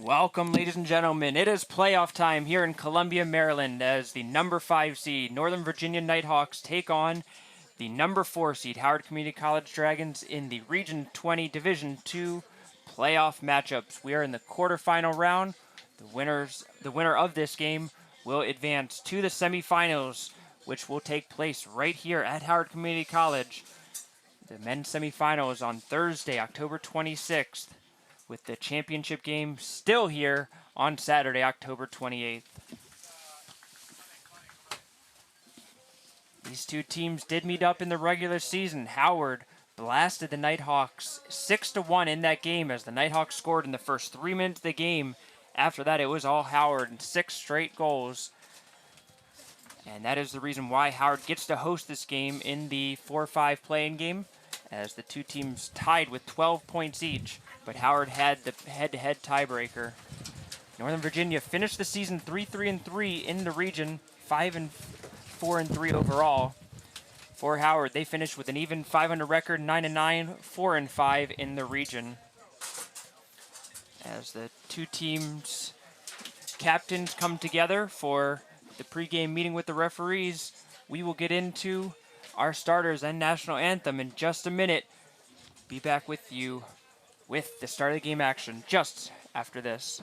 Welcome, ladies and gentlemen. It is playoff time here in Columbia, Maryland, as the number 5 seed Northern Virginia Nighthawks take on the number 4 seed Howard Community College Dragons in the Region 20 Division II playoff matchups. We are in the quarterfinal round. The winner of this game will advance to the semifinals, which will take place right here at Howard Community College. The men's semifinals on Thursday, October 26th, with the championship game still here on Saturday, October 28th. These two teams did meet up in the regular season. Howard blasted the Nighthawks 6-1 in that game as the Nighthawks scored in the first 3 minutes of the game. After that, it was all Howard and 6 straight goals. And that is the reason why Howard gets to host this game in the 4-5 play-in game, as the two teams tied with 12 points each, but Howard had the head-to-head tiebreaker. Northern Virginia finished the season 3-3-3 in the region, 5-4-3 overall. For Howard, they finished with an even .500 record, 9-9, 4-5 in the region. As the two teams' captains come together for the pregame meeting with the referees, we will get into our starters and national anthem in just a minute. Be back with you with the start of the game action just after this.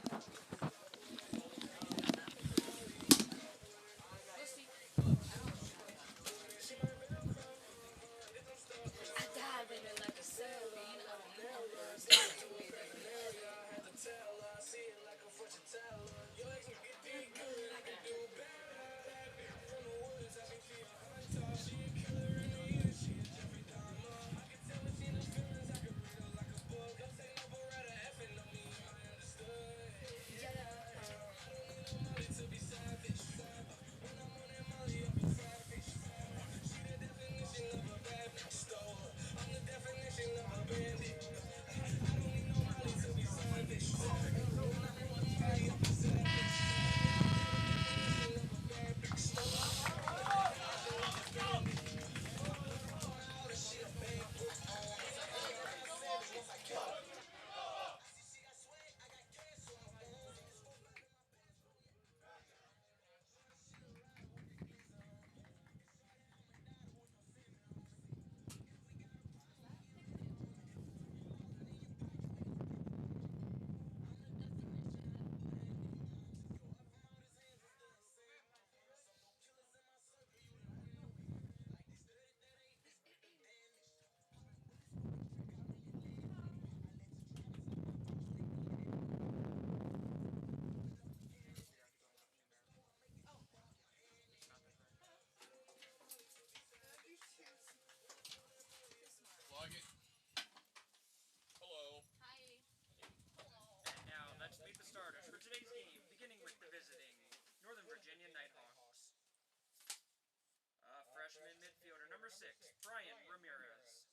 Freshman midfielder number 6, Brian Ramirez.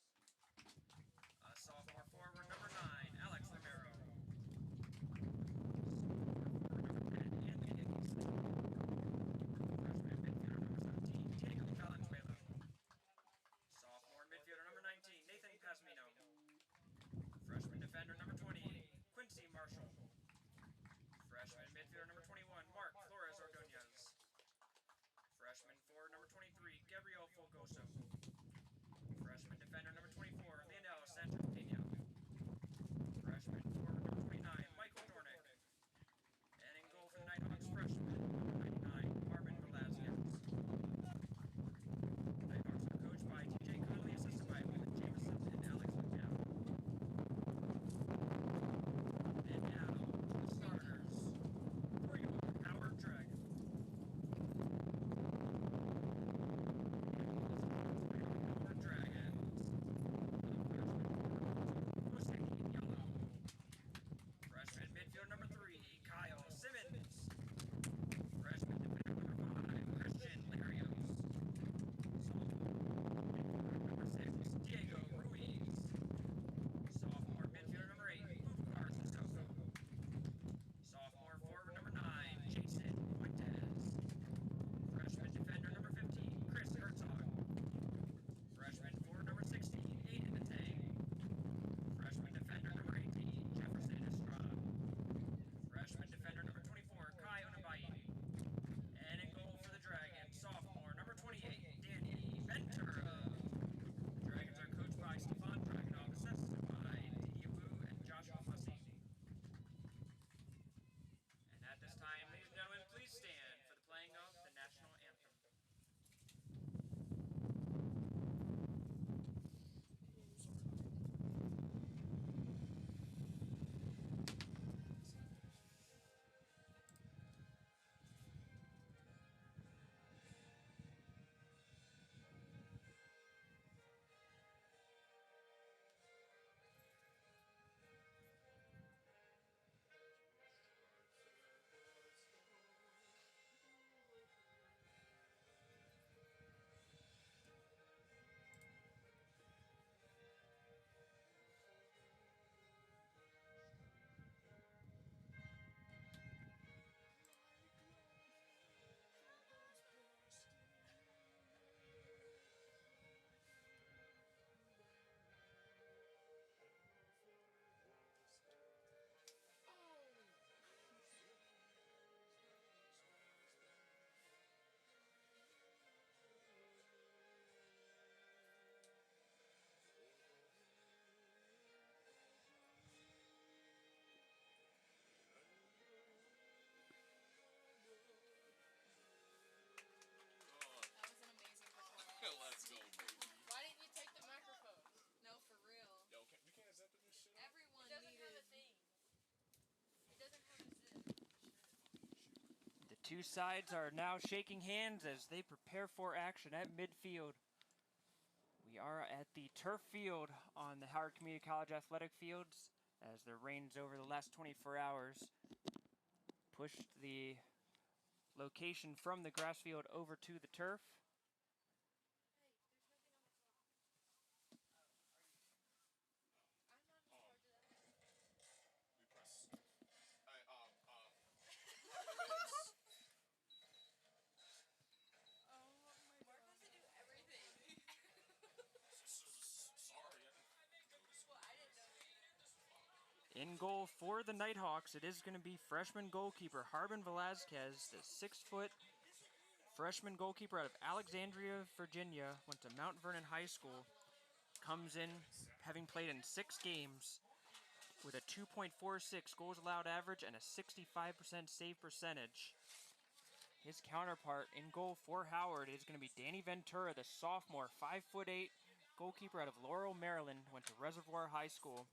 Sophomore forward number 9, Alex Romero. Freshman midfielder number 17, Diego Valenzuela. Sophomore midfielder number 19, Nathan Pasmino. Freshman defender number 20, Quincy Marshall. Freshman midfielder number 21, Mark Flores Ordonez. Freshman forward number 23, Gabriel Folgoso. two sides are now shaking hands as they prepare for action at midfield. We are at the turf field on the Howard Community College athletic fields as the rains over the last 24 hours pushed the location from the grass field over to the turf. In goal for the Nighthawks, it is going to be freshman goalkeeper Harbin Velazquez, the 6-foot freshman goalkeeper out of Alexandria, Virginia, went to Mount Vernon High School, comes in having played in 6 games with a 2.46 goals allowed average and a 65% save percentage. His counterpart in goal for Howard is going to be Danny Ventura, the sophomore, 5'8" goalkeeper out of Laurel, Maryland, went to Reservoir High School.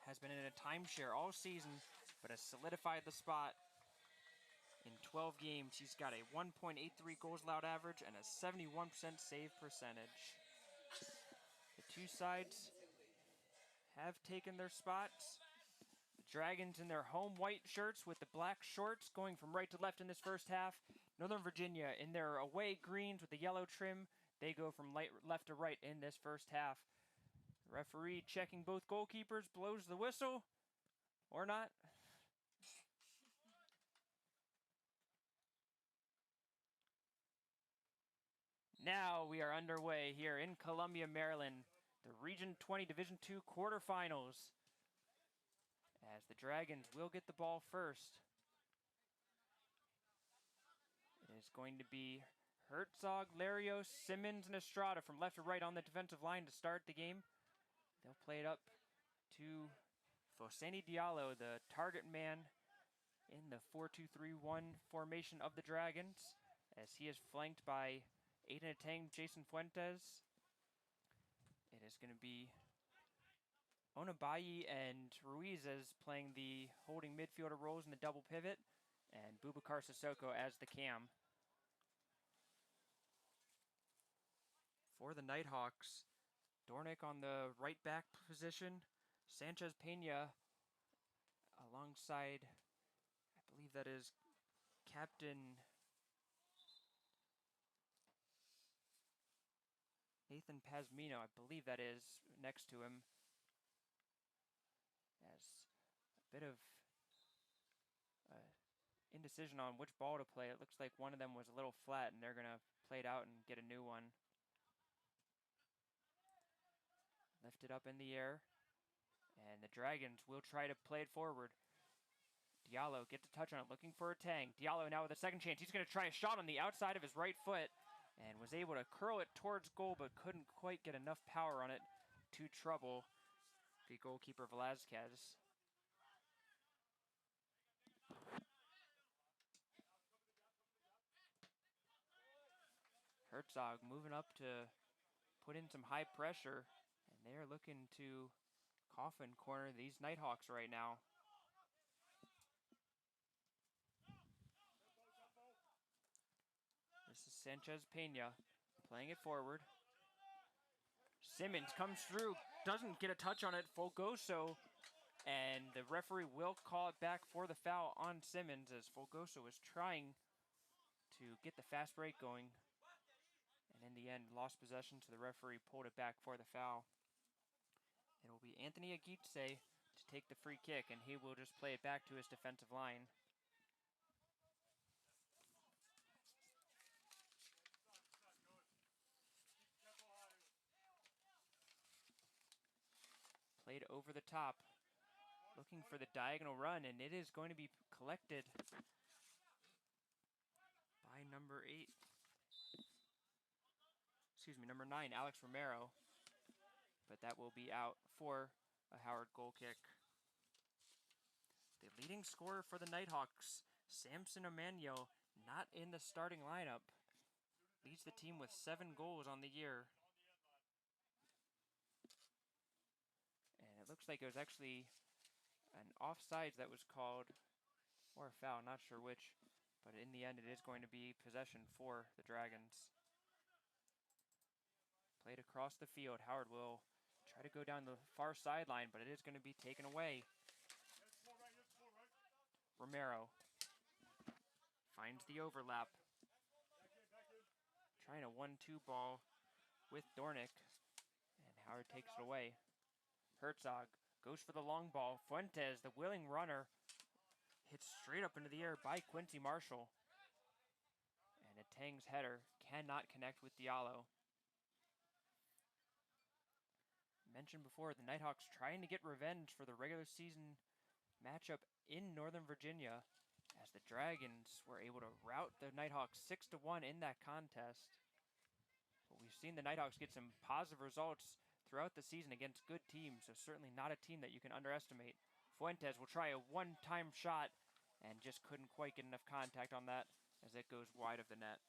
Has been in a timeshare all season, but has solidified the spot. In 12 games, he's got a 1.83 goals allowed average and a 71% save percentage. The two sides have taken their spots. The Dragons in their home white shirts with the black shorts going from right to left in this first half. Northern Virginia in their away greens with the yellow trim. They go from left to right in this first half. The referee checking both goalkeepers, blows the whistle, or not. Now we are underway here in Columbia, Maryland, the Region 20 Division II quarterfinals, as the Dragons will get the ball first. It is going to be Herzog, Larios, Simmons, and Estrada from left to right on the defensive line to start the game. They'll play it up to Fosani Diallo, the target man in the 4-2-3-1 formation of the Dragons, as he is flanked by Aiden Atang, Jason Fuentes. It is going to be Onabayi and Ruiz as playing the holding midfielder roles in the double pivot, and Boubacar Sissoko as the cam. For the Nighthawks, Dornick on the right back position, Sanchez Pena alongside, I believe that is Captain Nathan Pazmino, I believe that is next to him. As a bit of indecision on which ball to play. It looks like one of them was a little flat and they're going to play it out and get a new one. Lift it up in the air, and the Dragons will try to play it forward. Diallo gets a touch on it, looking for a Tang. Diallo now with a second chance. He's going to try a shot on the outside of his right foot and was able to curl it towards goal, but couldn't quite get enough power on it to trouble the goalkeeper Velazquez. Herzog moving up to put in some high pressure, and they're looking to coffin corner these Nighthawks right now. This is Sanchez Pena playing it forward. Simmons comes through, doesn't get a touch on it, Folgoso, and the referee will call it back for the foul on Simmons as Folgoso is trying to get the fast break going, and in the end lost possession, so the referee pulled it back for the foul. It will be Anthony Aguitse to take the free kick, and he will just play it back to his defensive line. Played over the top, looking for the diagonal run, and it is going to be collected by number 9, Alex Romero. But that will be out for a Howard goal kick. The leading scorer for the Nighthawks, Samson Emmanuel, not in the starting lineup, leads the team with 7 goals on the year. And it looks like it was actually an offsides that was called, or a foul, not sure which. But in the end, it is going to be possession for the Dragons. Played across the field. Howard will try to go down the far sideline, but it is going to be taken away. Romero finds the overlap. Trying a 1-2 ball with Dornick, and Howard takes it away. Herzog goes for the long ball. Fuentes, the willing runner, hits straight up into the air by Quincy Marshall. And a Tang's header cannot connect with Diallo. Mentioned before, the Nighthawks trying to get revenge for the regular season matchup in Northern Virginia, as the Dragons were able to rout the Nighthawks 6-1 in that contest. But we've seen the Nighthawks get some positive results throughout the season against good teams, so certainly not a team that you can underestimate. Fuentes will try a one-time shot and just couldn't quite get enough contact on that as it goes wide of the net.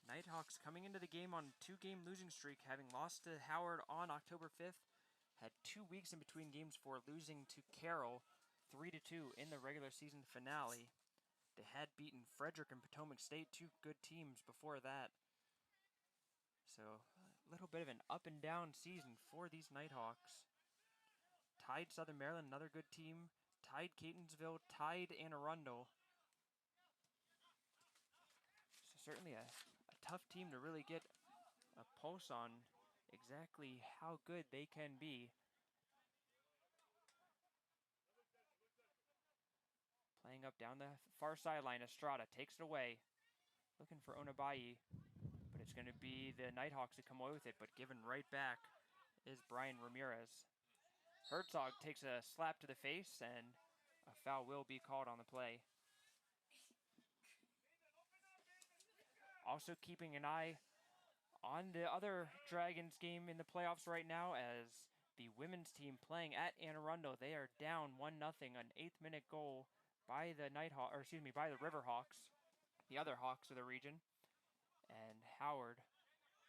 Nighthawks coming into the game on a 2-game losing streak, having lost to Howard on October 5th, had 2 weeks in between games for losing to Carroll 3-2 in the regular season finale. They had beaten Frederick and Potomac State, 2 good teams before that. So a little bit of an up and down season for these Nighthawks. Tied Southern Maryland, another good team. Tied Catonsville, tied Anne Arundel. So certainly a tough team to really get a pulse on exactly how good they can be. Playing up down the far sideline, Estrada takes it away. Looking for Onabayi, but it's going to be the Nighthawks that come away with it, but given right back is Brian Ramirez. Herzog takes a slap to the face, and a foul will be called on the play. Also keeping an eye on the other Dragons game in the playoffs right now, as the women's team playing at Anne Arundel, they are down 1-0, an 8th-minute goal by the by the Riverhawks, the other Hawks of the region. And Howard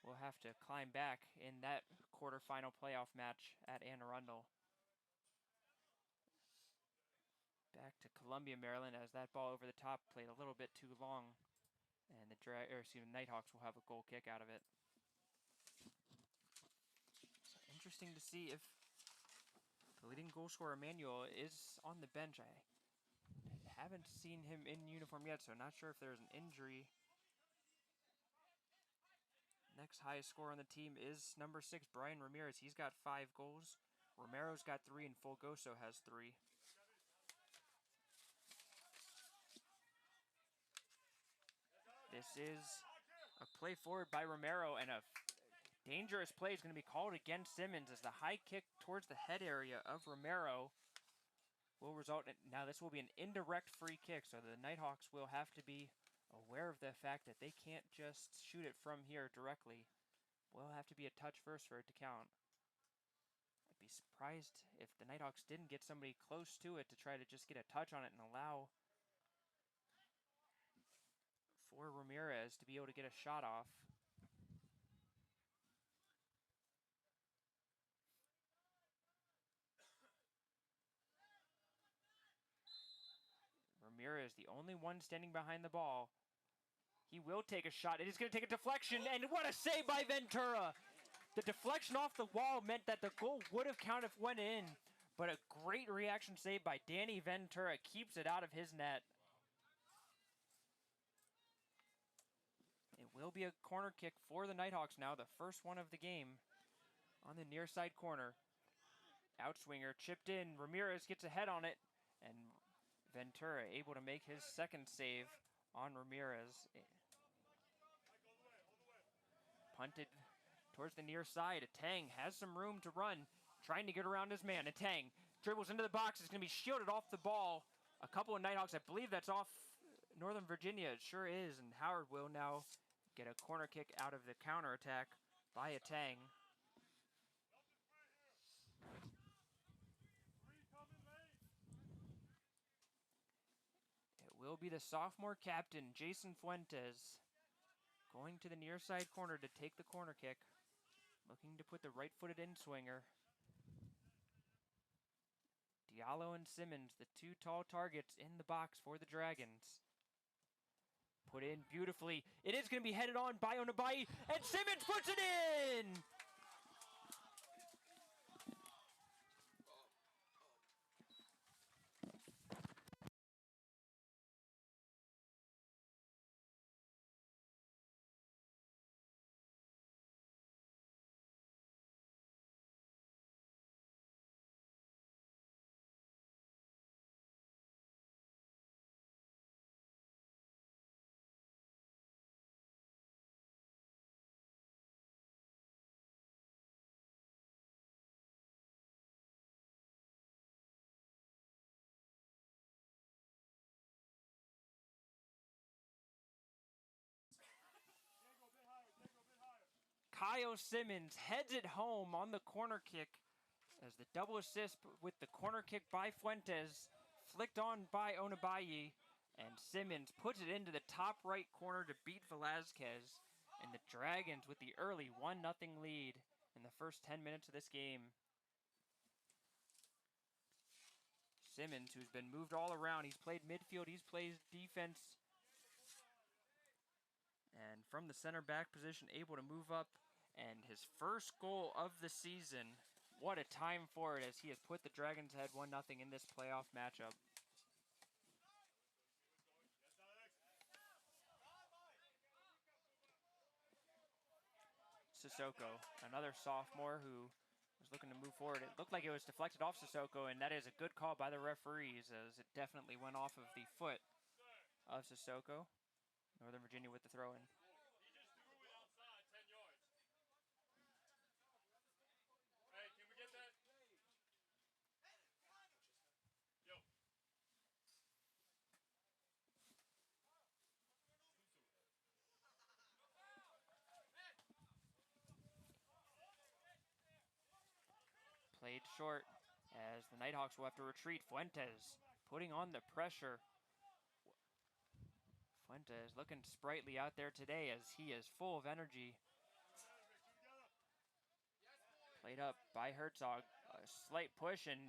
will have to climb back in that quarterfinal playoff match at Anne Arundel. Back to Columbia, Maryland, as that ball over the top played a little bit too long. And the Nighthawks will have a goal kick out of it. So interesting to see if the leading goal scorer, Emmanuel, is on the bench. I haven't seen him in uniform yet, so not sure if there's an injury. Next highest scorer on the team is number 6, Brian Ramirez. He's got 5 goals. Romero's got 3, and Fulgoso has 3. This is a play forward by Romero, and a dangerous play is going to be called against Simmons as the high kick towards the head area of Romero will result in, now this will be an indirect free kick, so the Nighthawks will have to be aware of the fact that they can't just shoot it from here directly. Will have to be a touch first for it to count. I'd be surprised if the Nighthawks didn't get somebody close to it to try to just get a touch on it and allow for Ramirez to be able to get a shot off. Ramirez, the only one standing behind the ball. He will take a shot. It is going to take a deflection, and what a save by Ventura! The deflection off the wall meant that the goal would have counted if it went in, but a great reaction save by Danny Ventura keeps it out of his net. It will be a corner kick for the Nighthawks now, the first one of the game on the near side corner. Outswinger chipped in. Ramirez gets a head on it, and Ventura able to make his second save on Ramirez. Punted towards the near side. Tang has some room to run, trying to get around his man. Tang dribbles into the box. It's going to be shielded off the ball. A couple of Nighthawks, I believe that's off Northern Virginia. It sure is, and Howard will now get a corner kick out of the counterattack by Tang. It will be the sophomore captain, Jason Fuentes, going to the near side corner to take the corner kick, looking to put the right-footed in-swinger. Diallo and Simmons, the two tall targets in the box for the Dragons. Put in beautifully. It is going to be headed on by Onabayi, and Simmons puts it in! Kyle Simmons heads it home on the corner kick as the double assist with the corner kick by Fuentes, flicked on by Onabayi, and Simmons puts it into the top right corner to beat Velazquez, and the Dragons with the early 1-0 lead in the first 10 minutes of this game. Simmons, who's been moved all around, he's played midfield, he's played defense, and from the center back position, able to move up, and his first goal of the season. What a time for it as he has put the Dragons ahead 1-0 in this playoff matchup. Sissoko, another sophomore who was looking to move forward. It looked like it was deflected off Sissoko, and that is a good call by the referees as it definitely went off of the foot of Sissoko. Northern Virginia with the throw-in. Hey, can we get that? Yo. Played short as the Nighthawks will have to retreat. Fuentes putting on the pressure. Fuentes looking sprightly out there today as he is full of energy. Played up by Herzog. A slight push, and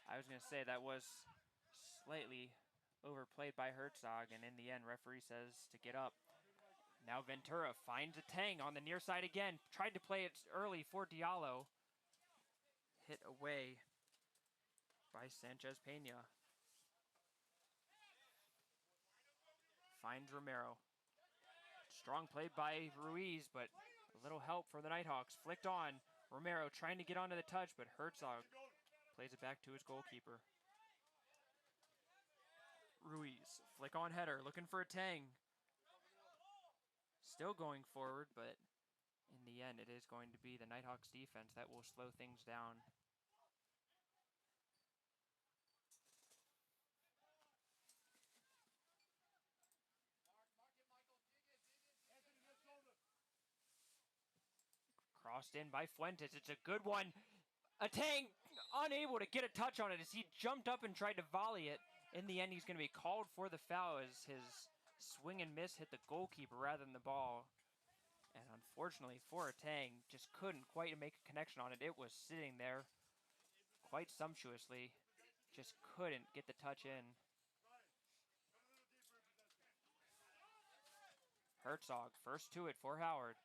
I was going to say that was slightly overplayed by Herzog, and in the end, referee says to get up. Now Ventura finds a Tang on the near side again. Tried to play it early for Diallo. Hit away by Sanchez Pena. Finds Romero. Strong play by Ruiz, but a little help for the Nighthawks. Flicked on. Romero trying to get onto the touch, but Herzog plays it back to his goalkeeper. Ruiz, flick on header, looking for a Tang. Still going forward, but in the end, it is going to be the Nighthawks defense that will slow things down. Crossed in by Fuentes. It's a good one. A Tang unable to get a touch on it as he jumped up and tried to volley it. In the end, he's going to be called for the foul as his swing and miss hit the goalkeeper rather than the ball. And unfortunately for a Tang, just couldn't quite make a connection on it. It was sitting there quite sumptuously. Just couldn't get the touch in. Herzog, first to it for Howard.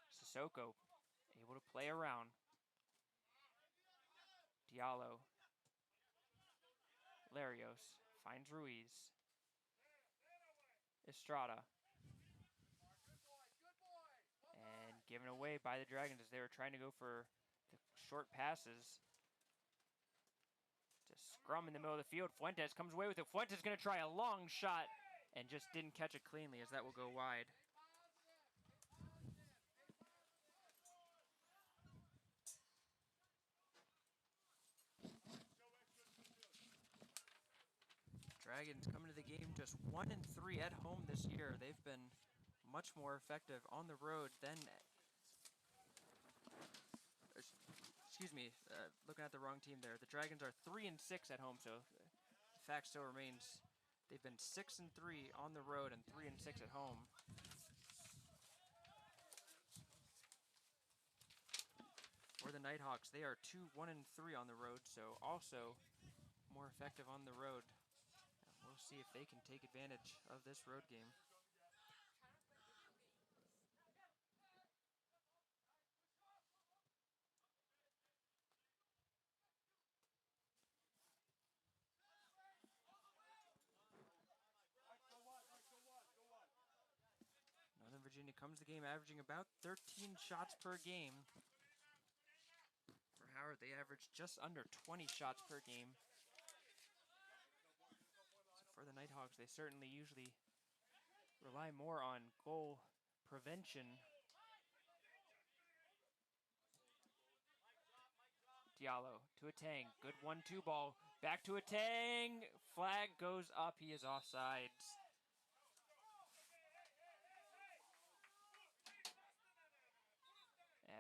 Sissoko, able to play around. Diallo. Larios finds Ruiz. Estrada. And given away by the Dragons as they were trying to go for the short passes. To scrum in the middle of the field. Fuentes comes away with it. Fuentes going to try a long shot and just didn't catch it cleanly as that will go wide. Dragons coming to the game just 1-3 at home this year. They've been much more effective on the road than, excuse me, looking at the wrong team there. The Dragons are 3-6 at home, so the fact still remains they've been 6-3 on the road and 3-6 at home. For the Nighthawks, they are 1-3 on the road, so also more effective on the road. We'll see if they can take advantage of this road game. Northern Virginia comes to the game averaging about 13 shots per game. For Howard, they average just under 20 shots per game. So for the Nighthawks, they certainly usually rely more on goal prevention. Diallo to Atang. Good 1-2 ball. Back to Atang. Flag goes up. He is offsides.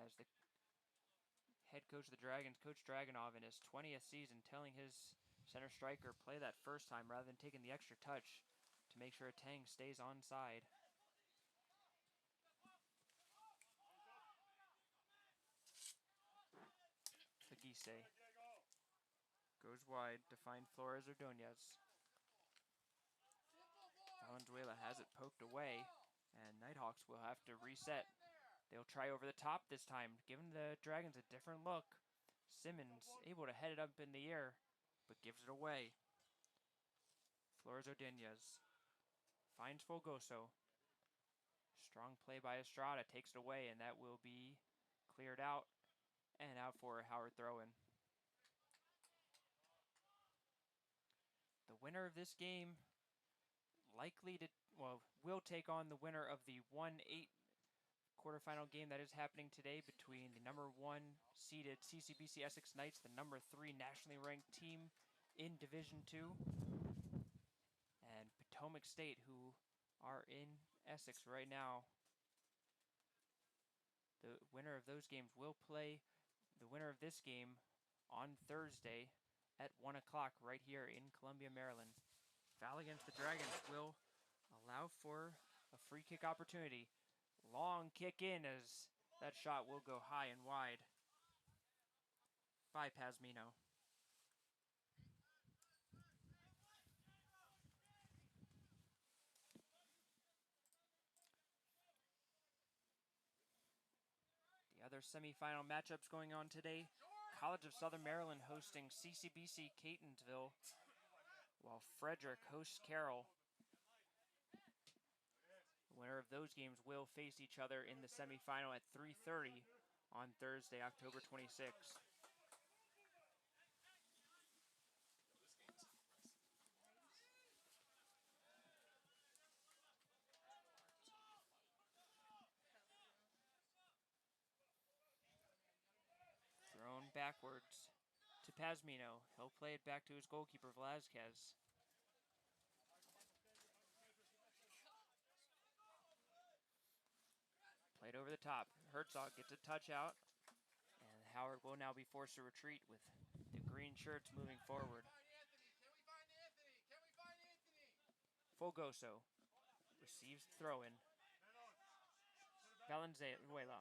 As the head coach of the Dragons, Coach Dragunov, in his 20th season, telling his center striker play that first time rather than taking the extra touch to make sure Atang stays onside. Aguise goes wide to find Flores Ordonez. Valenzuela has it poked away, and Nighthawks will have to reset. They'll try over the top this time, giving the Dragons a different look. Simmons able to head it up in the air, but gives it away. Flores Ordonez finds Folgoso. Strong play by Estrada, takes it away, and that will be cleared out and out for a Howard throw-in. The winner of this game will take on the winner of the 1-8 quarterfinal game that is happening today between the number 1 seeded CCBC Essex Knights, the number 3 nationally ranked team in Division II, and Potomac State, who are in Essex right now. The winner of those games will play the winner of this game on Thursday at 1 o'clock right here in Columbia, Maryland. Foul against the Dragons will allow for a free kick opportunity. Long kick in as that shot will go high and wide by Pasmino. The other semifinal matchups going on today, College of Southern Maryland hosting CCBC Catonsville, while Frederick hosts Carroll. The winner of those games will face each other in the semifinal at 3:30 on Thursday, October 26th. Thrown backwards to Pasmino. He'll play it back to his goalkeeper, Velazquez. Played over the top. Herzog gets a touch out, and Howard will now be forced to retreat with the green shirts moving forward. Folgoso receives the throw-in. Valenzuela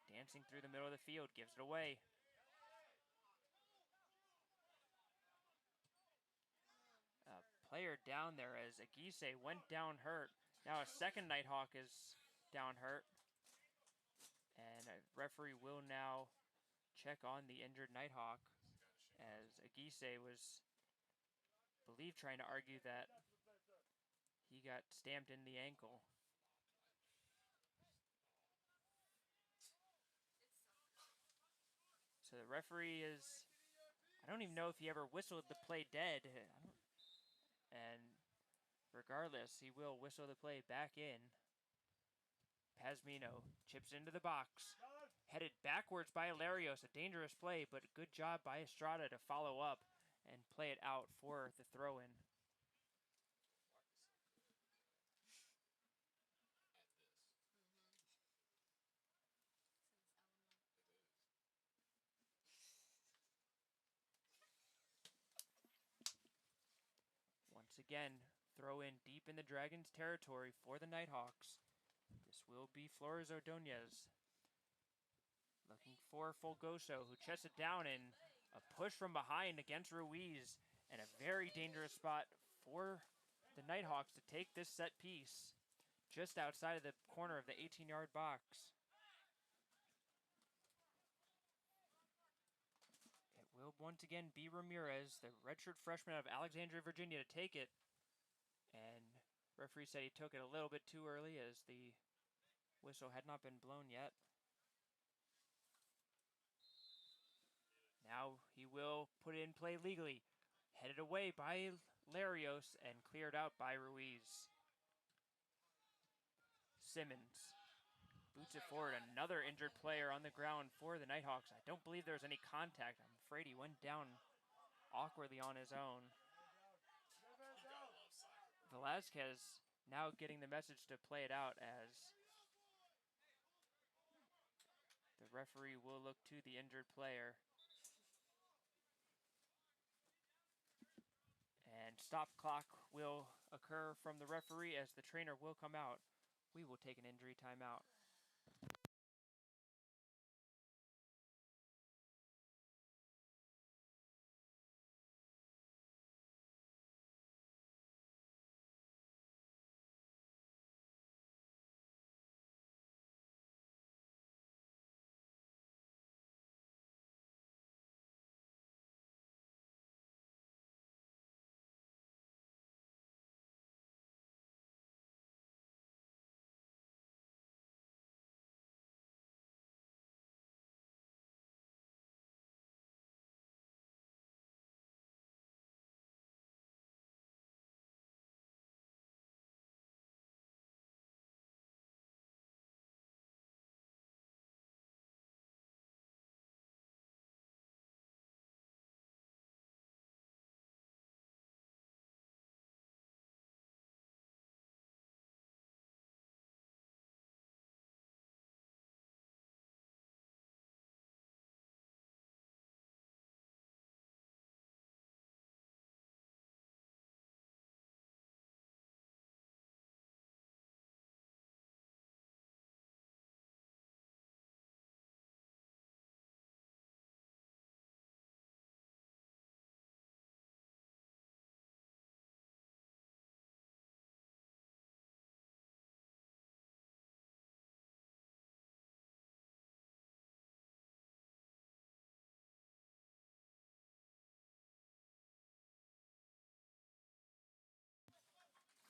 dancing through the middle of the field, gives it away. A player down there as Aguise went down hurt. Now a second Nighthawk is down hurt. And a referee will now check on the injured Nighthawk as Aguise was, believed, trying to argue that he got stamped in the ankle. So the referee is, I don't even know if he ever whistled the play dead. And regardless, he will whistle the play back in. Pasmino chips into the box. Headed backwards by Hilarios. A dangerous play, but a good job by Estrada to follow up and play it out for the throw-in. Once again, throw in deep in the Dragons' territory for the Nighthawks. This will be Flores Ordonez. Looking for Folgoso, who chests it down, and A push from behind against Ruiz, and a very dangerous spot for the Nighthawks to take this set piece just outside of the corner of the 18-yard box. It will once again be Ramirez, the redshirt freshman out of Alexandria, Virginia, to take it. And referee said he took it a little bit too early as the whistle had not been blown yet. Now he will put it in play legally. Headed away by Larios and cleared out by Ruiz. Simmons boots it forward. Another injured player on the ground for the Nighthawks. I don't believe there was any contact. I'm afraid he went down awkwardly on his own. Velazquez now getting the message to play it out as the referee will look to the injured player. And stop clock will occur from the referee as the trainer will come out. We will take an injury timeout.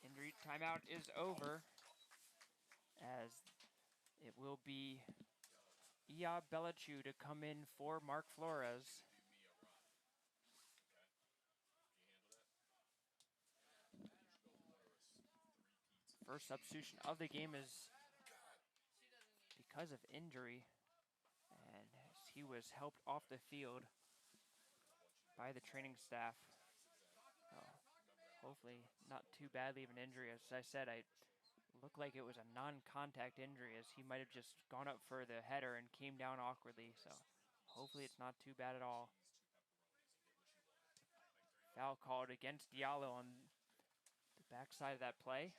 Injury timeout is over as it will be Ia Belichu to come in for Mark Flores. First substitution of the game is because of injury, and he was helped off the field by the training staff. Hopefully not too badly of an injury. As I said, it looked like it was a non-contact injury as he might have just gone up for the header and came down awkwardly. So hopefully it's not too bad at all. Foul called against Diallo on the backside of that play.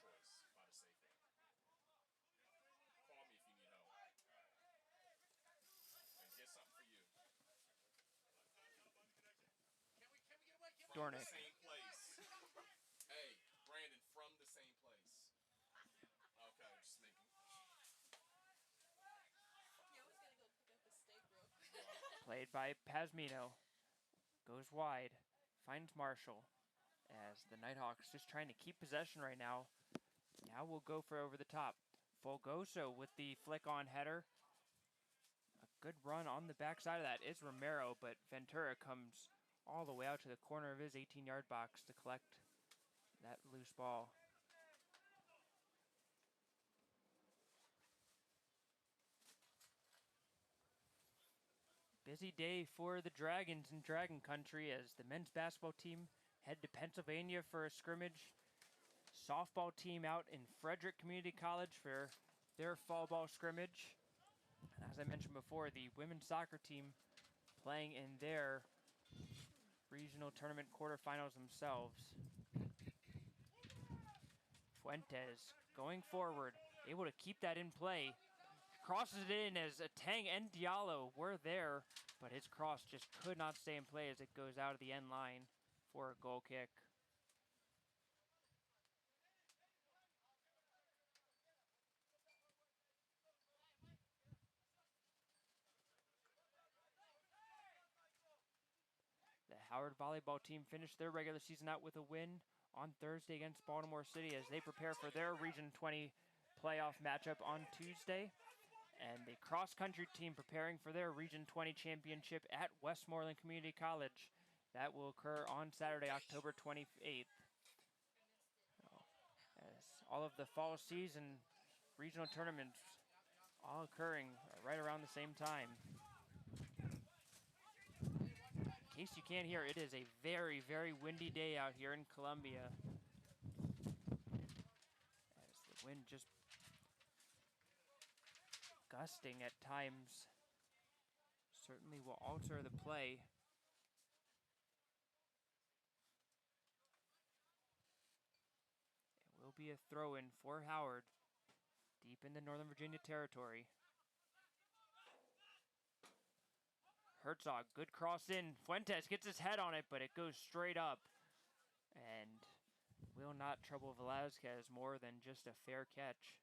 Dornick. Same place. Hey, Brandon, from the same place. Okay, just making. Yeah, I was gonna go pick up a steak real quick. Played by Pasmino. Goes wide. Finds Marshall. As the Nighthawks just trying to keep possession right now. Now we'll go for over the top. Folgoso with the flick-on header. A good run on the backside of that is Romero, but Ventura comes all the way out to the corner of his 18-yard box to collect that loose ball. Busy day for the Dragons in Dragon Country as the men's basketball team head to Pennsylvania for a scrimmage. Softball team out in Frederick Community College for their fall ball scrimmage. And as I mentioned before, the women's soccer team playing in their regional tournament quarterfinals themselves. Fuentes going forward, able to keep that in play. crosses it in as Tang and Diallo were there, but his cross just could not stay in play as it goes out of the end line for a goal kick. The Howard volleyball team finished their regular season out with a win on Thursday against Baltimore City as they prepare for their Region 20 playoff matchup on Tuesday. And the cross-country team preparing for their Region 20 championship at Westmoreland Community College. That will occur on Saturday, October 28th. As all of the fall season regional tournaments all occurring right around the same time. In case you can't hear, it is a very, very windy day out here in Columbia. As the wind just gusting at times certainly will alter the play. It will be a throw-in for Howard deep in the Northern Virginia territory. Herzog, good cross in. Fuentes gets his head on it, but it goes straight up and will not trouble Velazquez more than just a fair catch.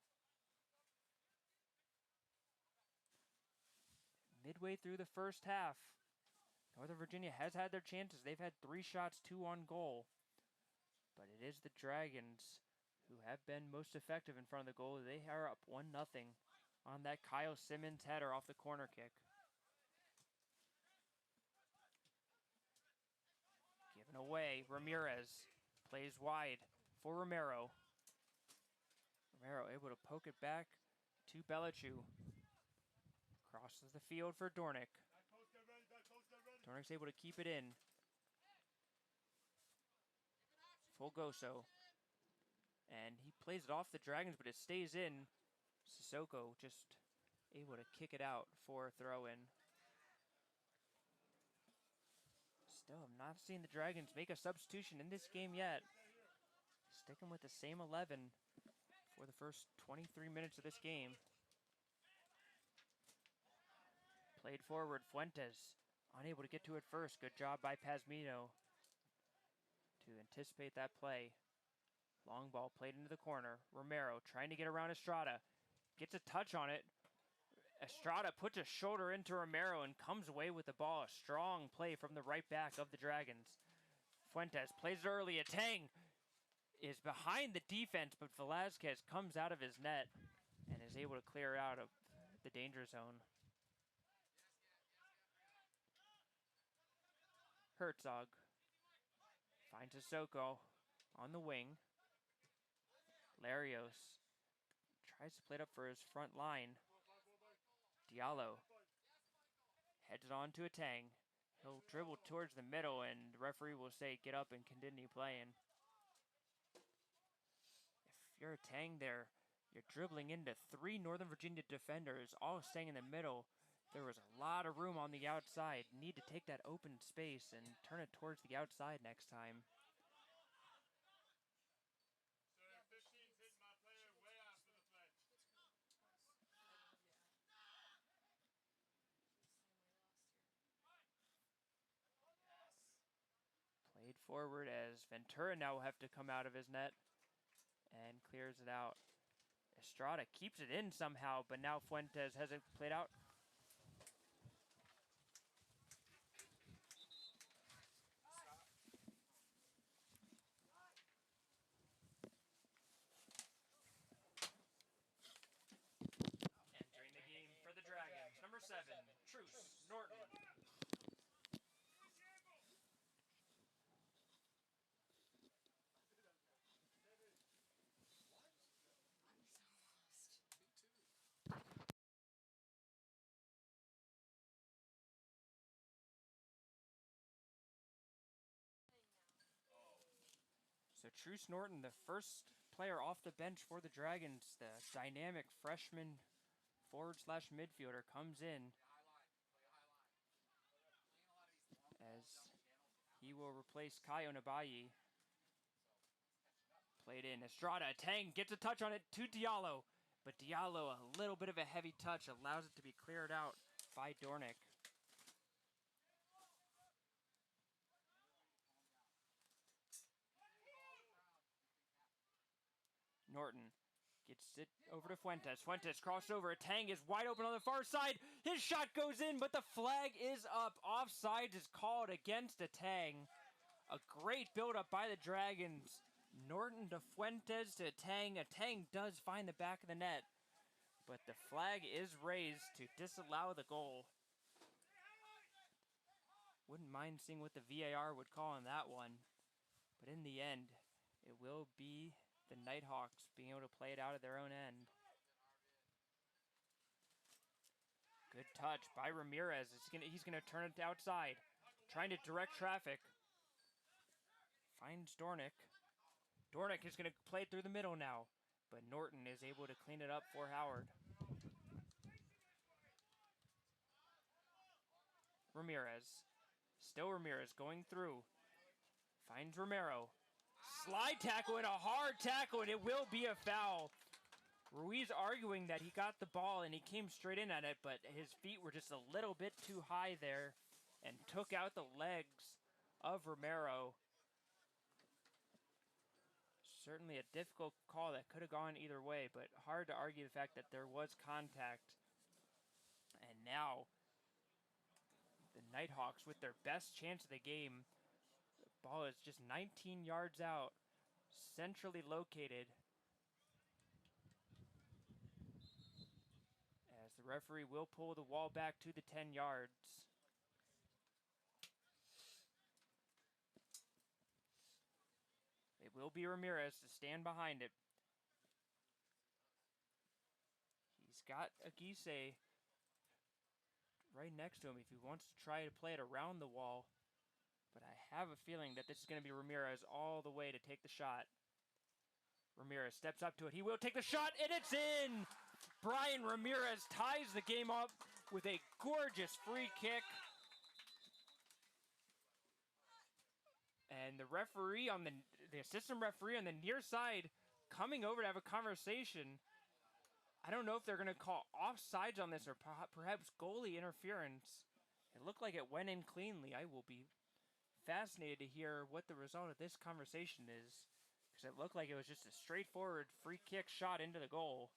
Midway through the first half, Northern Virginia has had their chances. They've had 3 shots, 2 on goal. But it is the Dragons who have been most effective in front of the goal. They are up 1-0 on that Kyle Simmons header off the corner kick. Given away, Ramirez plays wide for Romero. Romero able to poke it back to Belichu. Crosses the field for Dornick. Dornick's able to keep it in. Fulgoso. And he plays it off the Dragons, but it stays in. Sissoko just able to kick it out for a throw-in. Still have not seen the Dragons make a substitution in this game yet. Sticking with the same 11 for the first 23 minutes of this game. Played forward, Fuentes, unable to get to it first. Good job by Pazmino to anticipate that play. Long ball played into the corner. Romero trying to get around Estrada. Gets a touch on it. Estrada puts a shoulder into Romero and comes away with the ball. A strong play from the right back of the Dragons. Fuentes plays it early. Tang is behind the defense, but Velazquez comes out of his net and is able to clear out of the danger zone. Herzog finds Sissoko on the wing. Larios tries to play it up for his front line. Diallo heads it on to Tang. He'll dribble towards the middle, and the referee will say, get up and continue playing. If you're Tang there, you're dribbling into 3 Northern Virginia defenders, all staying in the middle. There was a lot of room on the outside. Need to take that open space and turn it towards the outside next time. So 15's hitting my player way after the play. Played forward as Ventura now will have to come out of his net and clears it out. Estrada keeps it in somehow, but now Fuentes has it played out. Entering the game for the Dragons, number 7, Truce Norton. So Truce Norton, the first player off the bench for the Dragons, the dynamic freshman forward/midfielder, comes in as he will replace Kai Onabayi. Played in. Estrada, Tang gets a touch on it to Diallo. but Diallo, a little bit of a heavy touch, allows it to be cleared out by Dornick. Norton gets it over to Fuentes. Fuentes crossed over. Tang is wide open on the far side. His shot goes in, but the flag is up. Offside is called against Tang. A great build-up by the Dragons. Norton to Fuentes to Tang. Tang does find the back of the net, but the flag is raised to disallow the goal. Wouldn't mind seeing what the VAR would call on that one, but in the end, it will be the Nighthawks being able to play it out of their own end. Good touch by Ramirez. He's gonna turn it outside, trying to direct traffic. Finds Dornick. Dornick is gonna play it through the middle now, but Norton is able to clean it up for Howard. Ramirez. Still Ramirez going through. Finds Romero. Slide tackle and a hard tackle, and it will be a foul. Ruiz arguing that he got the ball and he came straight in at it, but his feet were just a little bit too high there and took out the legs of Romero. Certainly a difficult call that could have gone either way, but hard to argue the fact that there was contact. And now the Nighthawks with their best chance of the game. The ball is just 19 yards out, centrally located. As the referee will pull the wall back to the 10 yards. It will be Ramirez to stand behind it. He's got Aguise right next to him if he wants to try to play it around the wall. But I have a feeling that this is going to be Ramirez all the way to take the shot. Ramirez steps up to it. He will take the shot, and it's in! Brian Ramirez ties the game up with a gorgeous free kick. And the referee on the assistant referee on the near side coming over to have a conversation. I don't know if they're going to call offsides on this or perhaps goalie interference. It looked like it went in cleanly. I will be fascinated to hear what the result of this conversation is, because it looked like it was just a straightforward free kick shot into the goal.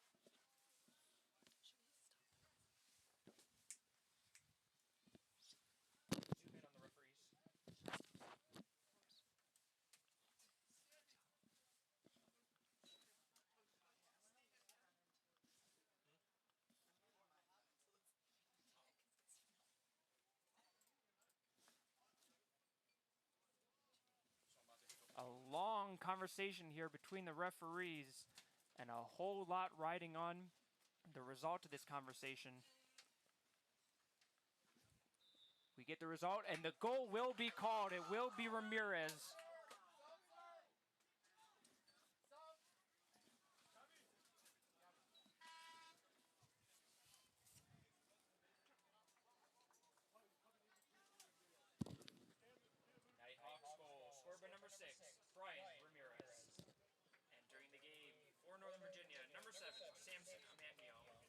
Zoom in on the referees. A long conversation here between the referees and a whole lot riding on the result of this conversation. We get the result, and the goal will be called. It will be Ramirez. Nighthawks goal, scored by number 6, Brian Ramirez. Entering the game for Northern Virginia, number 7, Samson Emmanuel.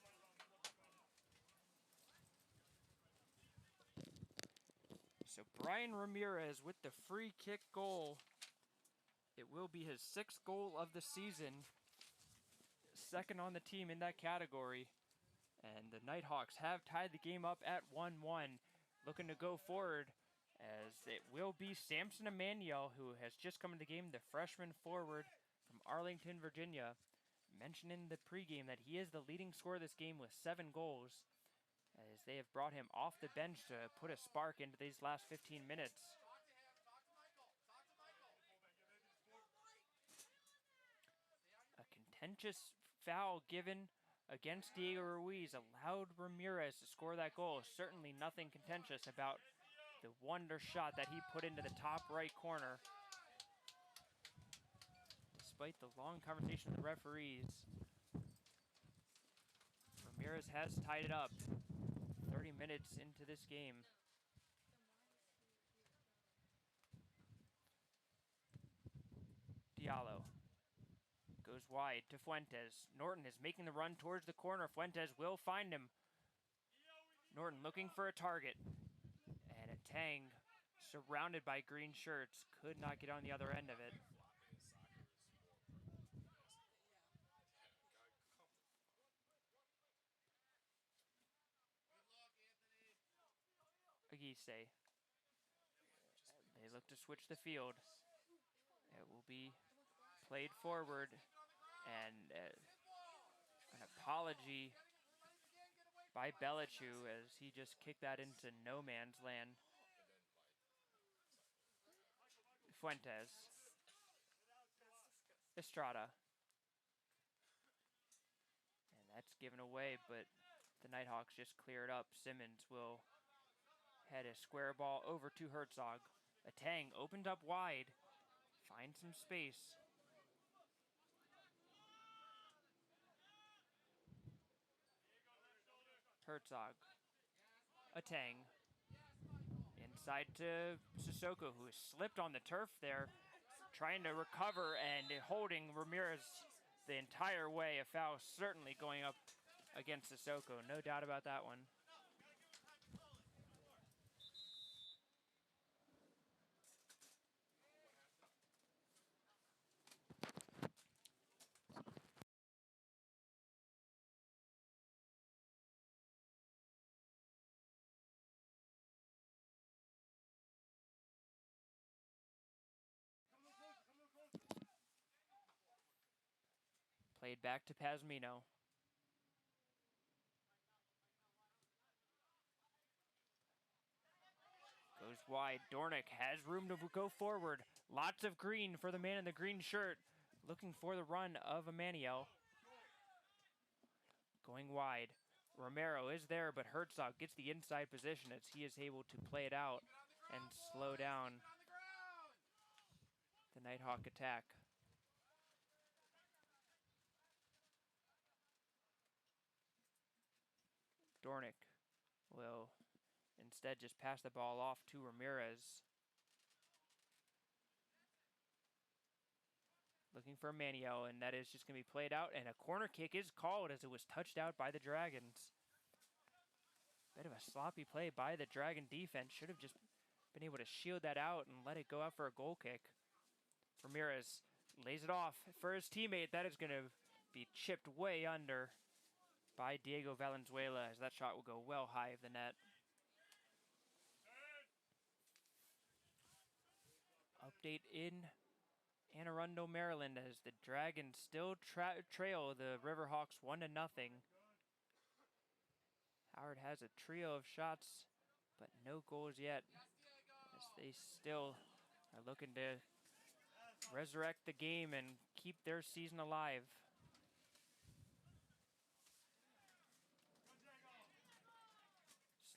So Brian Ramirez with the free kick goal. It will be his 6th goal of the season. Second on the team in that category. And the Nighthawks have tied the game up at 1-1. Looking to go forward, as it will be Samson Emmanuel, who has just come into the game, the freshman forward from Arlington, Virginia. Mentioned in the pregame that he is the leading scorer of this game with 7 goals, as they have brought him off the bench to put a spark into these last 15 minutes. A contentious foul given against Diego Ruiz allowed Ramirez to score that goal. Certainly nothing contentious about the wonder shot that he put into the top right corner. Despite the long conversation with the referees, Ramirez has tied it up 30 minutes into this game. Diallo goes Goes wide to Fuentes. Norton is making the run towards the corner. Fuentes will find him. Norton looking for a target. And a Tang surrounded by green shirts. Could not get on the other end of it. Flopping in soccer is more nasty. God, come with Agise. They look to switch the field. It will be played forward, and an apology by Belichu as he just kicked that into no man's land. Fuentes. Estrada. And that's given away, but the Nighthawks just clear it up. Simmons will head a square ball over to Herzog. A Tang opened up wide. Find some space. Herzog. A Tang. Inside to Sissoko, who has slipped on the turf there, trying to recover and holding Ramirez the entire way. A foul certainly going up against Sissoko, no doubt about that one. Played back to Pasmino. Goes wide. Dornick has room to go forward. Lots of green for the man in the green shirt. Looking for the run of Emmanuel. Going wide. Romero is there, but Herzog gets the inside position as he is able to play it out and slow down the Nighthawk attack. Dornick will instead just pass the ball off to Ramirez. Looking for Emmanuel, and that is just going to be played out, and a corner kick is called as it was touched out by the Dragons. Bit of a sloppy play by the Dragon defense. Should have just been able to shield that out and let it go out for a goal kick. Ramirez lays it off for his teammate. That is going to be chipped way under by Diego Valenzuela, as that shot will go well high of the net. Update in Anne Arundel, Maryland, as the Dragons still trail the Riverhawks 1-0. Howard has a trio of shots, but no goals yet, as they still are looking to resurrect the game and keep their season alive.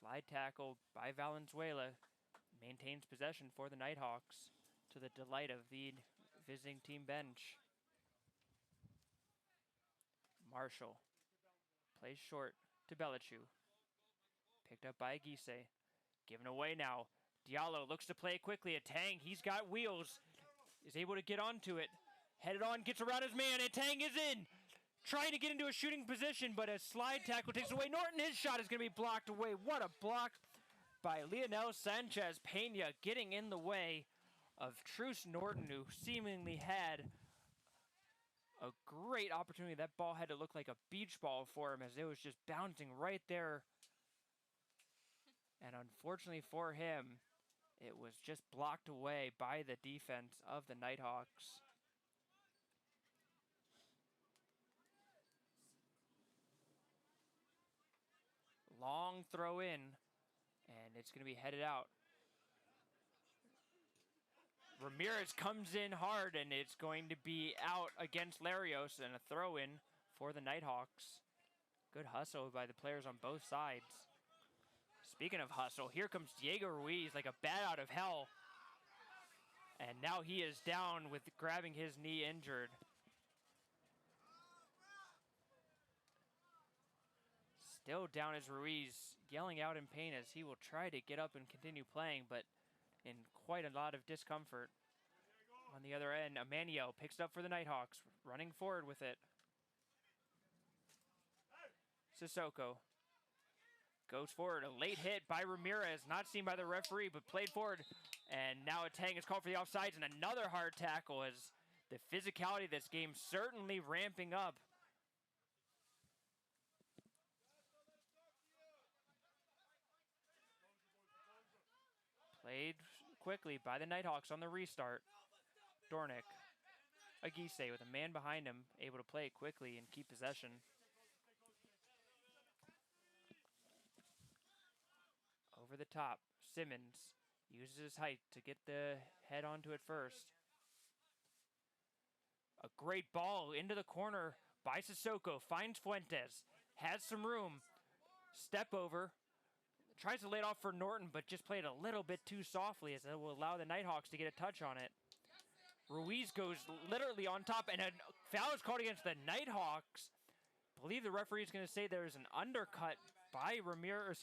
Slide tackle by Valenzuela maintains possession for the Nighthawks to the delight of the visiting team bench. Marshall plays short to Belichu. Picked up by Agise. Given away now. Diallo looks to play quickly. A Tang, he's got wheels. Is able to get onto it. Headed on, gets around his man, and Tang is in. Trying to get into a shooting position, but a slide tackle takes away. Norton, his shot is going to be blocked away. What a block by Leonel Sanchez Pena, getting in the way of Truce Norton, who seemingly had a great opportunity. That ball had to look like a beach ball for him as it was just bouncing right there. And unfortunately for him, it was just blocked away by the defense of the Nighthawks. Long throw in, and it's going to be headed out. Ramirez comes in hard, and it's going to be out against Larios, and a throw in for the Nighthawks. Good hustle by the players on both sides. Speaking of hustle, here comes Diego Ruiz like a bat out of hell. And now he is down with grabbing his knee injured. Still down is Ruiz, yelling out in pain as he will try to get up and continue playing, but in quite a lot of discomfort. On the other end, Emmanuel picks it up for the Nighthawks, running forward with it. Sissoko goes forward. A late hit by Ramirez, not seen by the referee, but played forward. And now a Tang is called for the offsides, and another hard tackle as the physicality of this game certainly ramping up. Played quickly by the Nighthawks on the restart. Dornick. Agise with a man behind him, able to play it quickly and keep possession. Over the top, Simmons uses his height to get the head onto it first. A great ball into the corner by Sissoko, finds Fuentes, has some room, step over, tries to lay it off for Norton, but just played a little bit too softly as it will allow the Nighthawks to get a touch on it. Ruiz goes literally on top, and a foul is called against the Nighthawks. I believe the referee is going to say there's an undercut by Romero.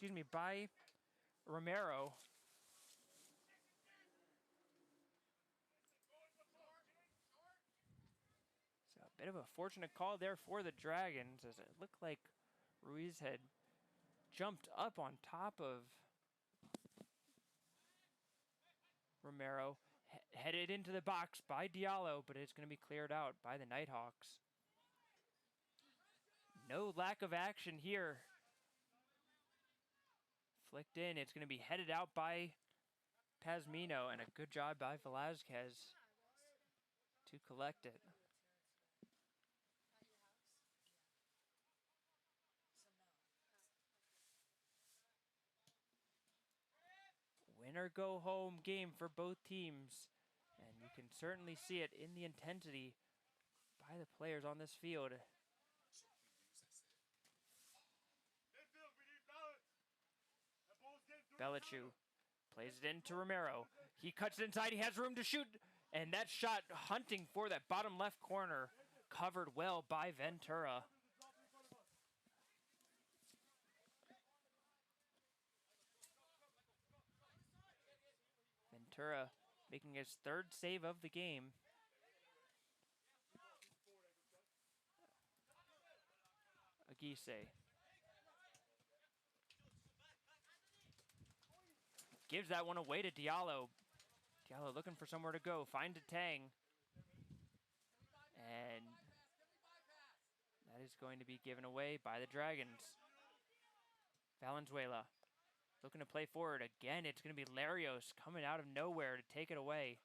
So a bit of a fortunate call there for the Dragons, as it looked like Ruiz had jumped up on top of Romero, headed into the box by Diallo, but it's going to be cleared out by the Nighthawks. No lack of action here. Flicked in, it's going to be headed out by Pazmino, and a good job by Velazquez to collect it. At your house? Yeah. So no. Win or go home game for both teams, and you can certainly see it in the intensity by the players on this field. Midfield, we need balance. That ball's getting through. Belichiu plays it into Romero. He cuts it inside, he has room to shoot, and that shot hunting for that bottom left corner, covered well by Ventura. Ventura making his third save of the game. Agise gives that one away to Diallo. Diallo looking for somewhere to go, finds a Tang. And that is going to be given away by the Dragons. Valenzuela looking to play forward. Again, it's going to be Larios coming out of nowhere to take it away.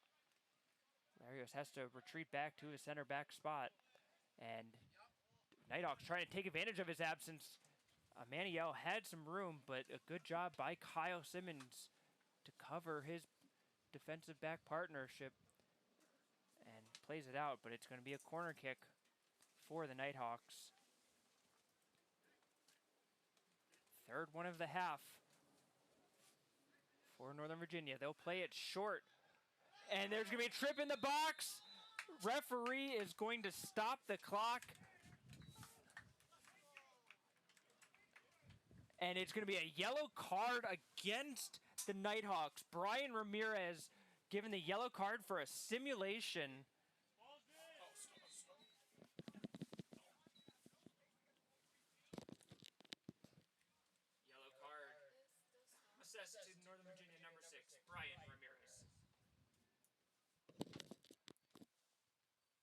Larios has to retreat back to his center back spot. And Nighthawks trying to take advantage of his absence. Emmanuel had some room, but a good job by Kyle Simmons to cover his defensive back partnership and plays it out, but it's going to be a corner kick for the Nighthawks. Third one of the half for Northern Virginia. They'll play it short, and there's going to be a trip in the box. Referee is going to stop the clock. And it's going to be a yellow card against the Nighthawks. Brian Ramirez given the yellow card for a simulation. Yellow card assessed to Northern Virginia number 6, Brian Ramirez.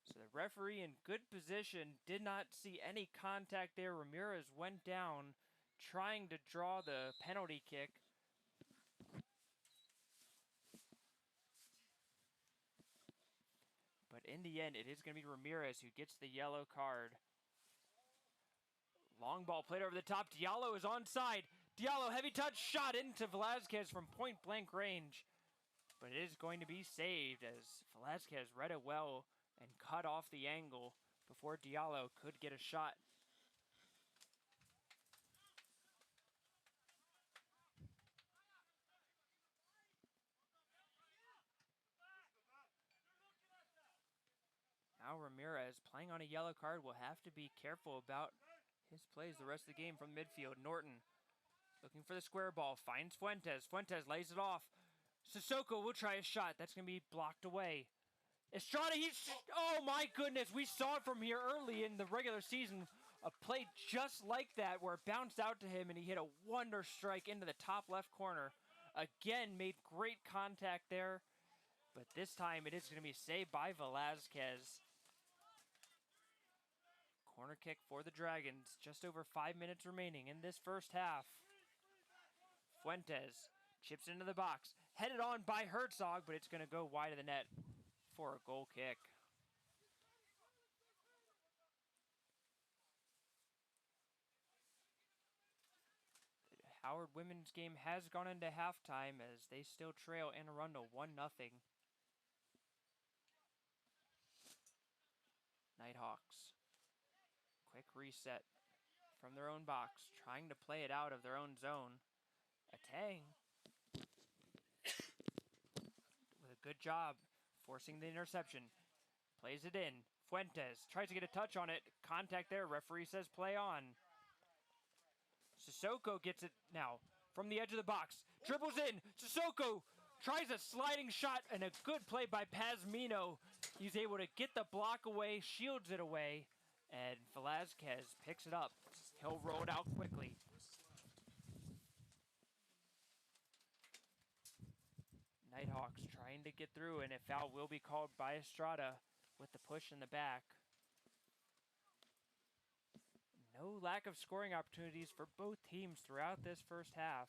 So the referee in good position, did not see any contact there. Ramirez went down trying to draw the penalty kick. But in the end, it is going to be Ramirez who gets the yellow card. Long ball played over the top. Diallo is onside. Diallo, heavy touch shot into Velazquez from point blank range. But it is going to be saved as Velazquez read it well and cut off the angle before Diallo could get a shot. Now Ramirez, playing on a yellow card, will have to be careful about his plays the rest of the game from midfield. Norton looking for the square ball, finds Fuentes. Fuentes lays it off. Sissoko will try a shot. That's going to be blocked away. Estrada, oh my goodness, we saw it from here early in the regular season. A play just like that where it bounced out to him and he hit a wonder strike into the top left corner. Again, made great contact there, but this time it is going to be saved by Velazquez. Corner kick for the Dragons. Just over 5 minutes remaining in this first half. Fuentes chips into the box. Headed on by Herzog, but it's going to go wide of the net for a goal kick. The Howard women's game has gone into halftime as they still trail Anne Arundel 1-0. Nighthawks. Quick reset from their own box, trying to play it out of their own zone. Atang with a good job forcing the interception. Plays it in. Fuentes tries to get a touch on it. Contact there. Referee says play on. Sissoko gets it now from the edge of the box. Dribbles in. Sissoko tries a sliding shot and a good play by Pazmino. He's able to get the block away, shields it away, and Velazquez picks it up. He'll roll it out quickly. Nighthawks trying to get through, and a foul will be called by Estrada with the push in the back. No lack of scoring opportunities for both teams throughout this first half.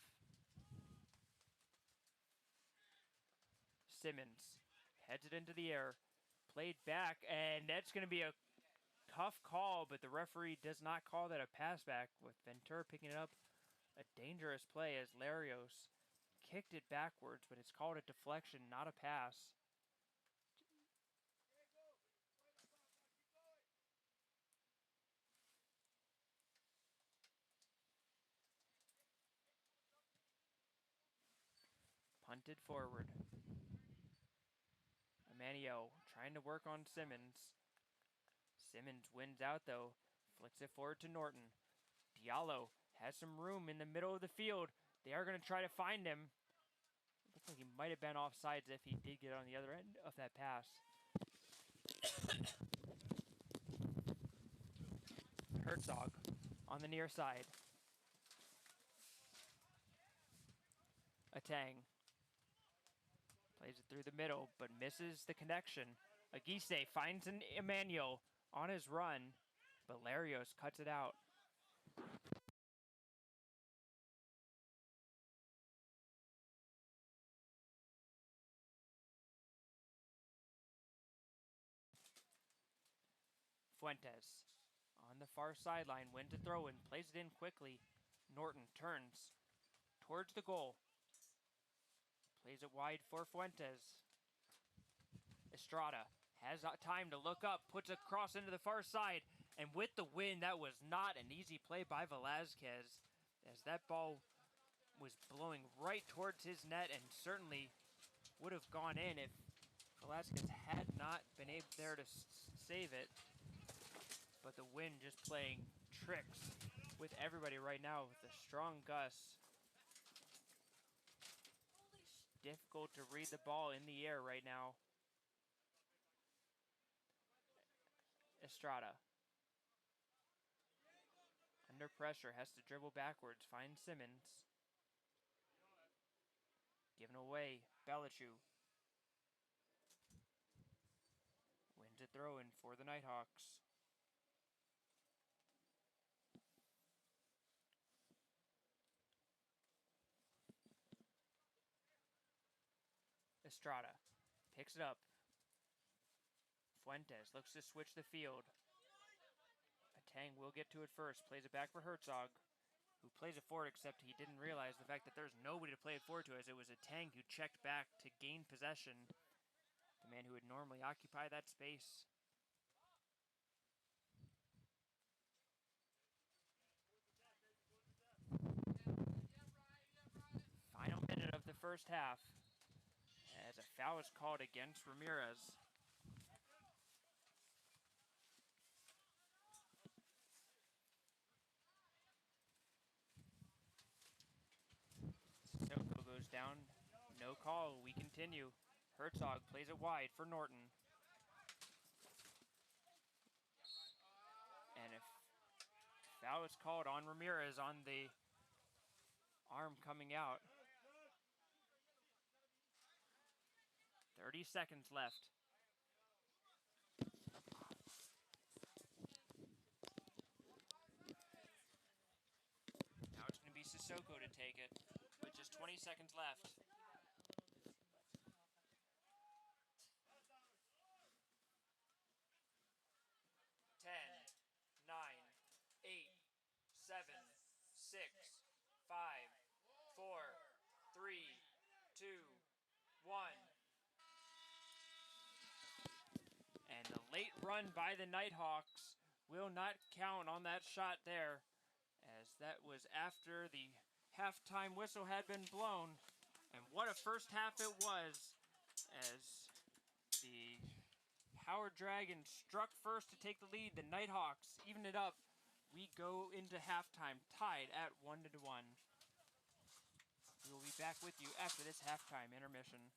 Simmons heads it into the air, played back, and that's going to be a tough call, but the referee does not call that a pass back, with Ventura picking it up. A dangerous play as Larios kicked it backwards, but it's called a deflection, not a pass. Punted forward. Amanio trying to work on Simmons. Simmons wins out though. Flicks it forward to Norton. Diallo has some room in the middle of the field. They are going to try to find him. Looks like he might have been offsides if he did get on the other end of that pass. Herzog on the near side. Atang plays it through the middle, but misses the connection. Aguise finds an Emmanuel on his run, but Larios cuts it out. Fuentes on the far sideline, wins a throw and plays it in quickly. Norton turns towards the goal. Plays it wide for Fuentes. Estrada has time to look up, puts a cross into the far side, and with the win, that was not an easy play by Velazquez, as that ball was blowing right towards his net and certainly would have gone in if Velazquez had not been able there to save it. But the wind just playing tricks with everybody right now with a strong gust. Difficult to read the ball in the air right now. Estrada. Under pressure, has to dribble backwards, finds Simmons. Given away, Belichu. Wins a throw-in for the Nighthawks. Estrada picks it up. Fuentes looks to switch the field. Atang will get to it first. Plays it back for Herzog, who plays it forward, except he didn't realize the fact that there's nobody to play it forward to, as it was Atang who checked back to gain possession. The man who would normally occupy that space. Final minute of the first half, as a foul is called against Ramirez. Sissoko goes down. No call. We continue. Herzog plays it wide for Norton. that was called on Ramirez on the arm coming out. 30 seconds left. Now it's going to be Sissoko to take it with just 20 seconds left. 10, 9, 8, 7, 6, 5, 4, 3, 2, 1. And the late run by the Nighthawks will not count on that shot there, as that was after the halftime whistle had been blown. And what a first half it was, as the Howard Dragons struck first to take the lead. The Nighthawks even it up. We go into halftime tied at 1-1. We will be back with you after this halftime intermission.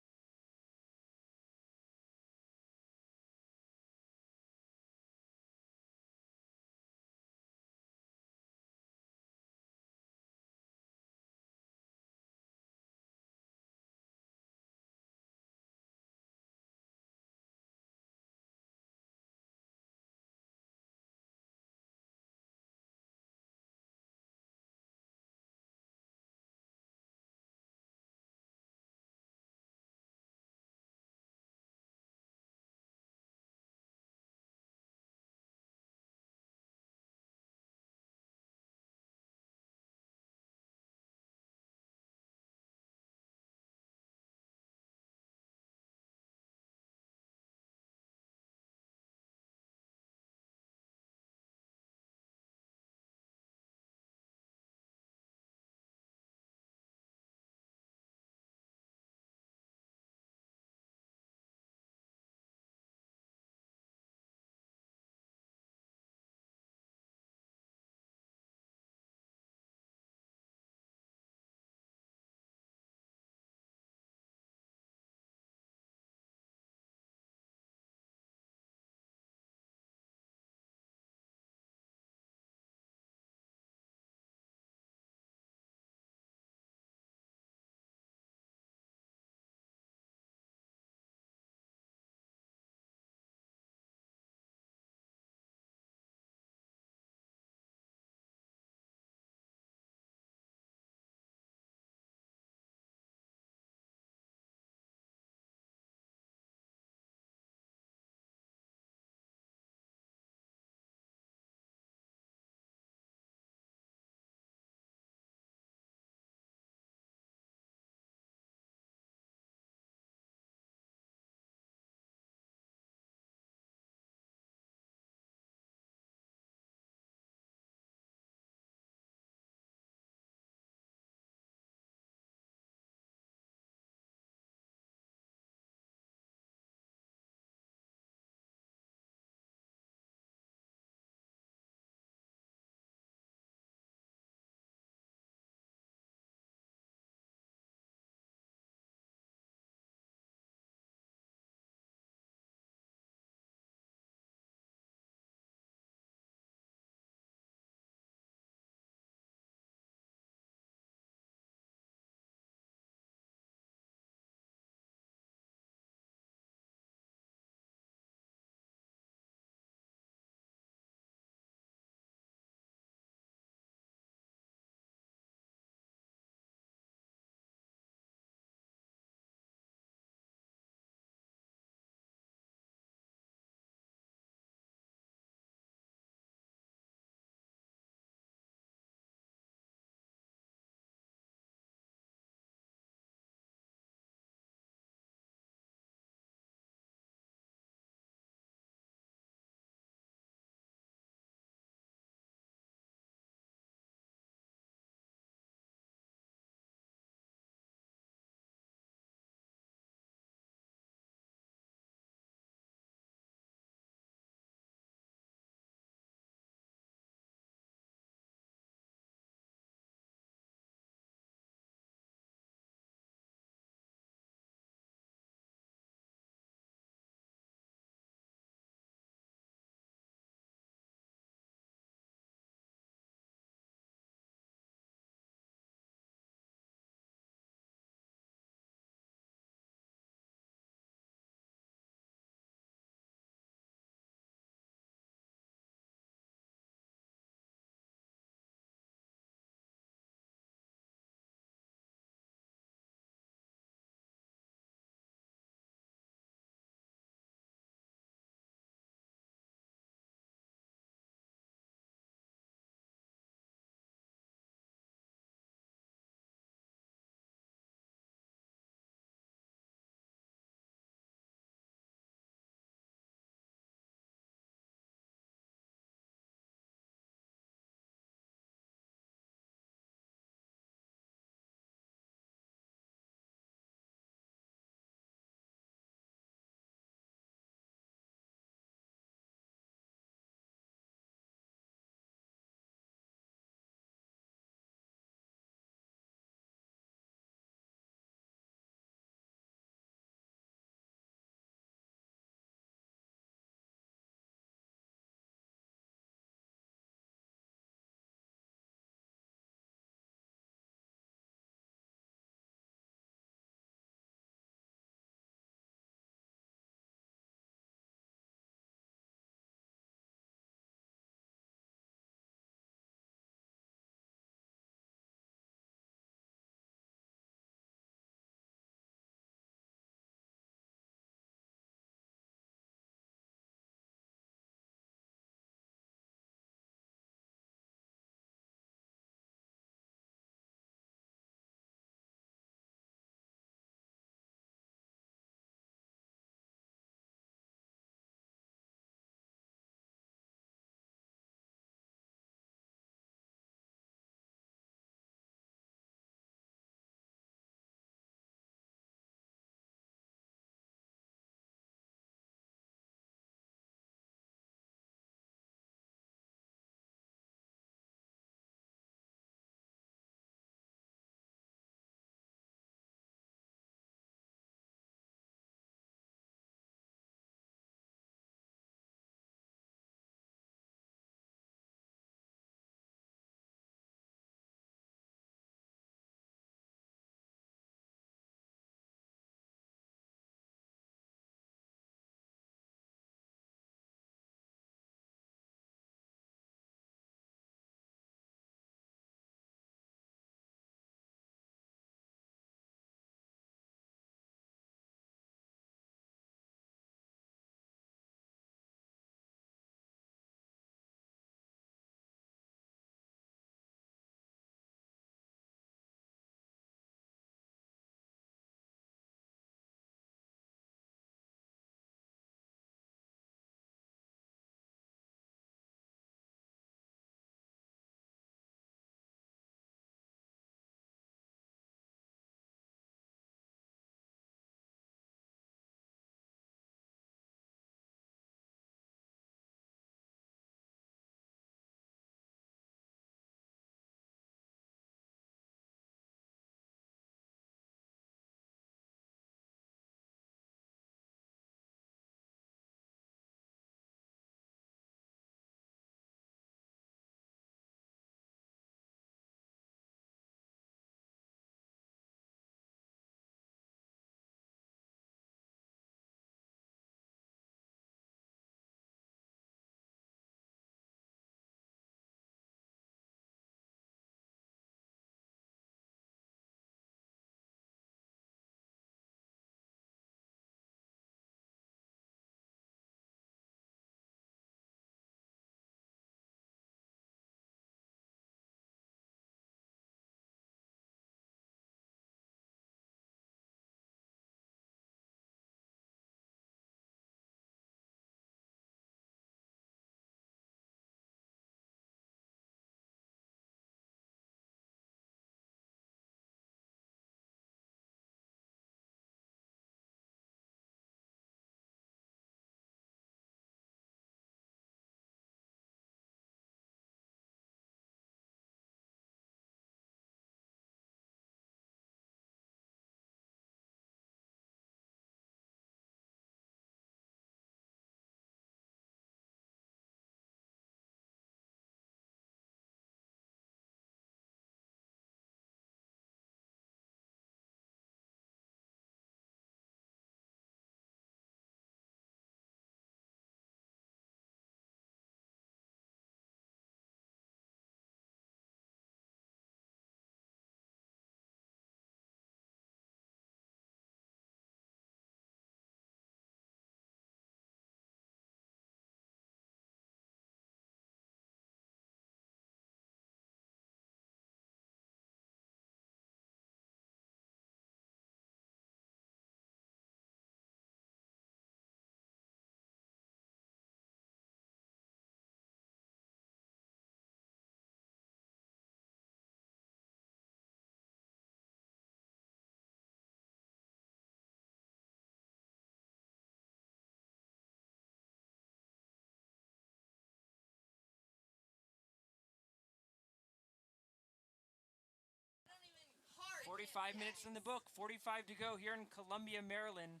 45 minutes in the book, 45 to go here in Columbia, Maryland.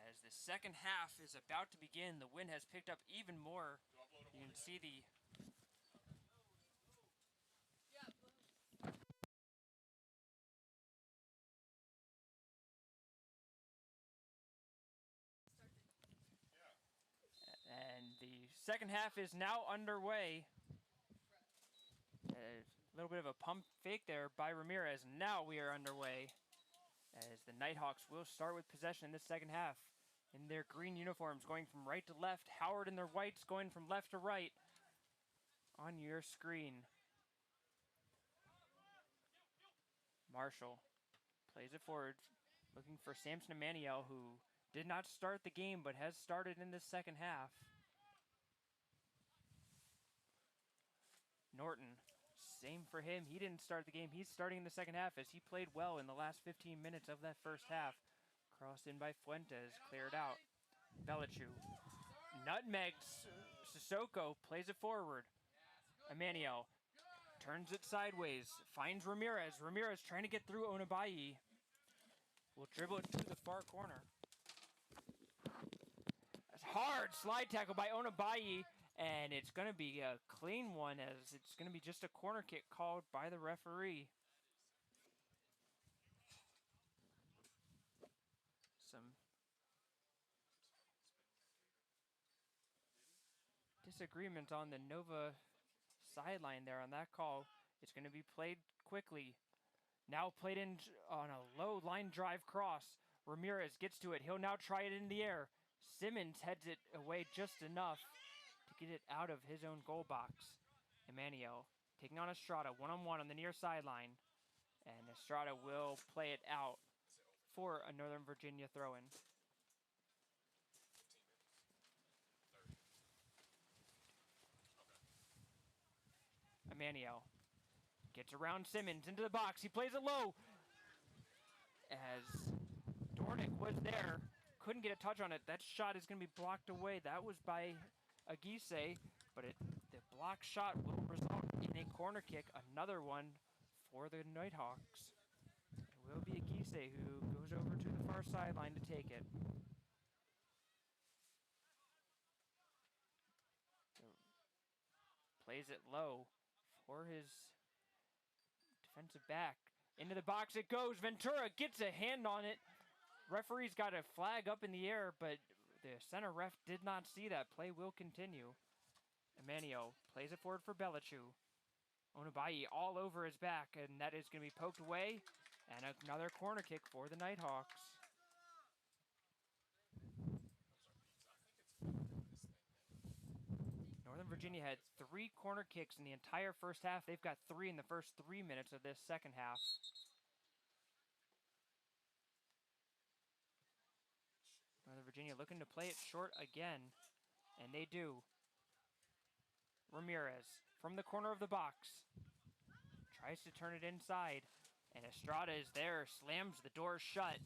As the second half is about to begin, the wind has picked up even more. You can see the Yeah, boom. and the second half is now underway. A little bit of a pump fake there by Ramirez. Now we are underway as the Nighthawks will start with possession in the second half. In their green uniforms, going from right to left. Howard in their whites going from left to right on your screen. Marshall plays it forward, looking for Samson Emmanuel, who did not start the game but has started in the second half. Norton, same for him. He didn't start the game. He's starting in the second half as he played well in the last 15 minutes of that first half. Crossed in by Fuentes, cleared out. Belichu nutmegs Sissoko, plays it forward. Emmanuel turns it sideways, finds Ramirez. Ramirez trying to get through Onabayi. Will dribble it to the far corner. That's hard slide tackle by Onabayi, and it's going to be a clean one as it's going to be just a corner kick called by the referee. Some disagreement on the Nova sideline there on that call. It's going to be played quickly. Now played in on a low line drive cross. Ramirez gets to it. He'll now try it in the air. Simmons heads it away just enough to get it out of his own goal box. Emmanuel taking on Estrada one-on-one on the near sideline. And Estrada will play it out for a Northern Virginia throw-in. 15 minutes. 30. Okay. Emmanuel gets around Simmons into the box. He plays it low. As Dornick was there, couldn't get a touch on it. That shot is going to be blocked away. That was by Agise, but the block shot will result in a corner kick. Another one for the Nighthawks. It will be Agise who goes over to the far sideline to take it. Plays it low for his defensive back. Into the box it goes. Ventura gets a hand on it. Referee's got a flag up in the air, but the center ref did not see that. Play will continue. Emmanuel plays it forward for Belichu. Onabayi all over his back, and that is going to be poked away. And another corner kick for the Nighthawks. Northern Virginia had 3 corner kicks in the entire first half. They've got 3 in the first 3 minutes of this second half. Northern Virginia looking to play it short again, and they do. Ramirez from the corner of the box tries to turn it inside, and Estrada is there, slams the door shut,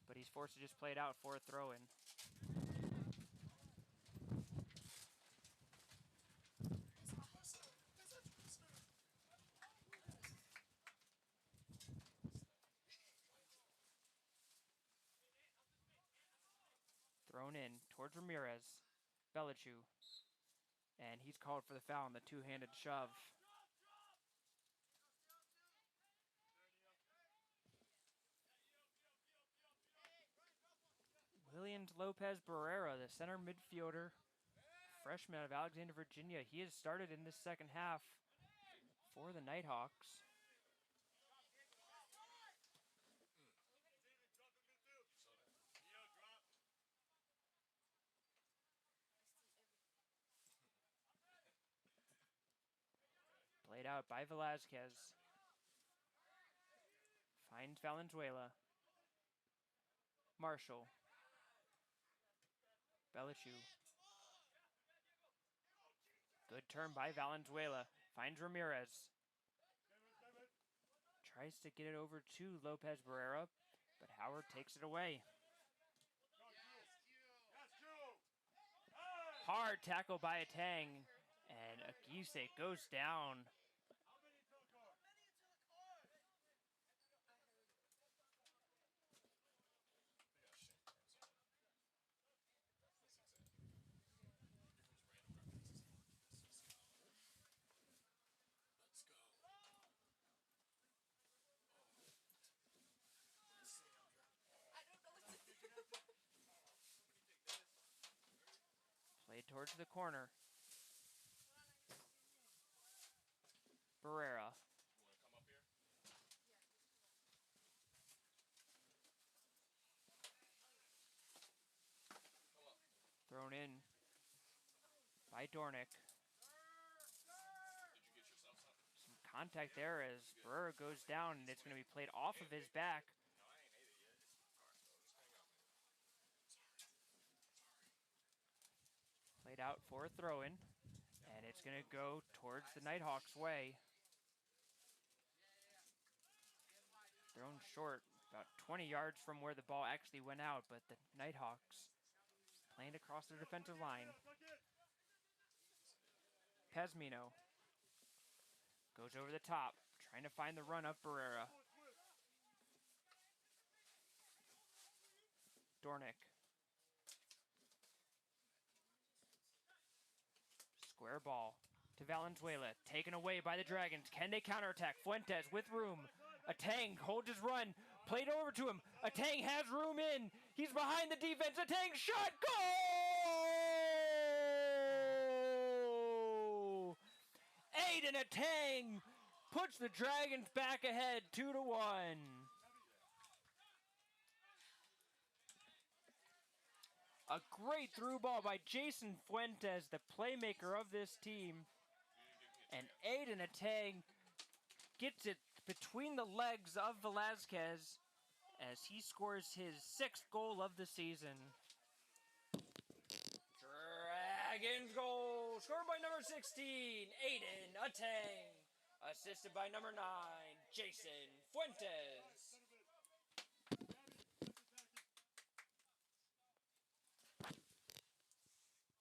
but he's forced to just play it out for a throw-in. Thrown in towards Ramirez. Belichu. And he's called for the foul on the two-handed shove. Williams Lopez Barrera, the center midfielder, freshman out of Alexandria, Virginia. He has started in this second half for the Nighthawks. Played out by Velazquez. Finds Valenzuela. Marshall. Belichu. Good turn by Valenzuela. Finds Ramirez. Tries to get it over to Lopez Barrera, but Howard takes it away. Hard tackle by Atang, and Agise goes down. towards the corner. Barrera. You want to come up here? Come up. Thrown in by Dornick. Did you get yourself something? Some contact there as Barrera goes down, and it's going to be played off of his back. No, I ain't ate it yet. Alright, so just hang out, man. Played out for a throw-in, and it's going to go towards the Nighthawks' way. Thrown short, about 20 yards from where the ball actually went out, but the Nighthawks playing across the defensive line. Pesmino goes over the top, trying to find the run of Barrera. Dornick. Square ball to Valenzuela, taken away by the Dragons. Can they counterattack? Fuentes with room. Atang holds his run, played over to him. Atang has room in. He's behind the defense. Atang shot, goal! Aiden Atang puts the Dragons back ahead 2-1. A great through ball by Jason Fuentes, the playmaker of this team. And Aiden Atang gets it between the legs of Velazquez as he scores his 6th goal of the season. Dragons goal, scored by number 16, Aiden Atang. Assisted by number 9, Jason Fuentes.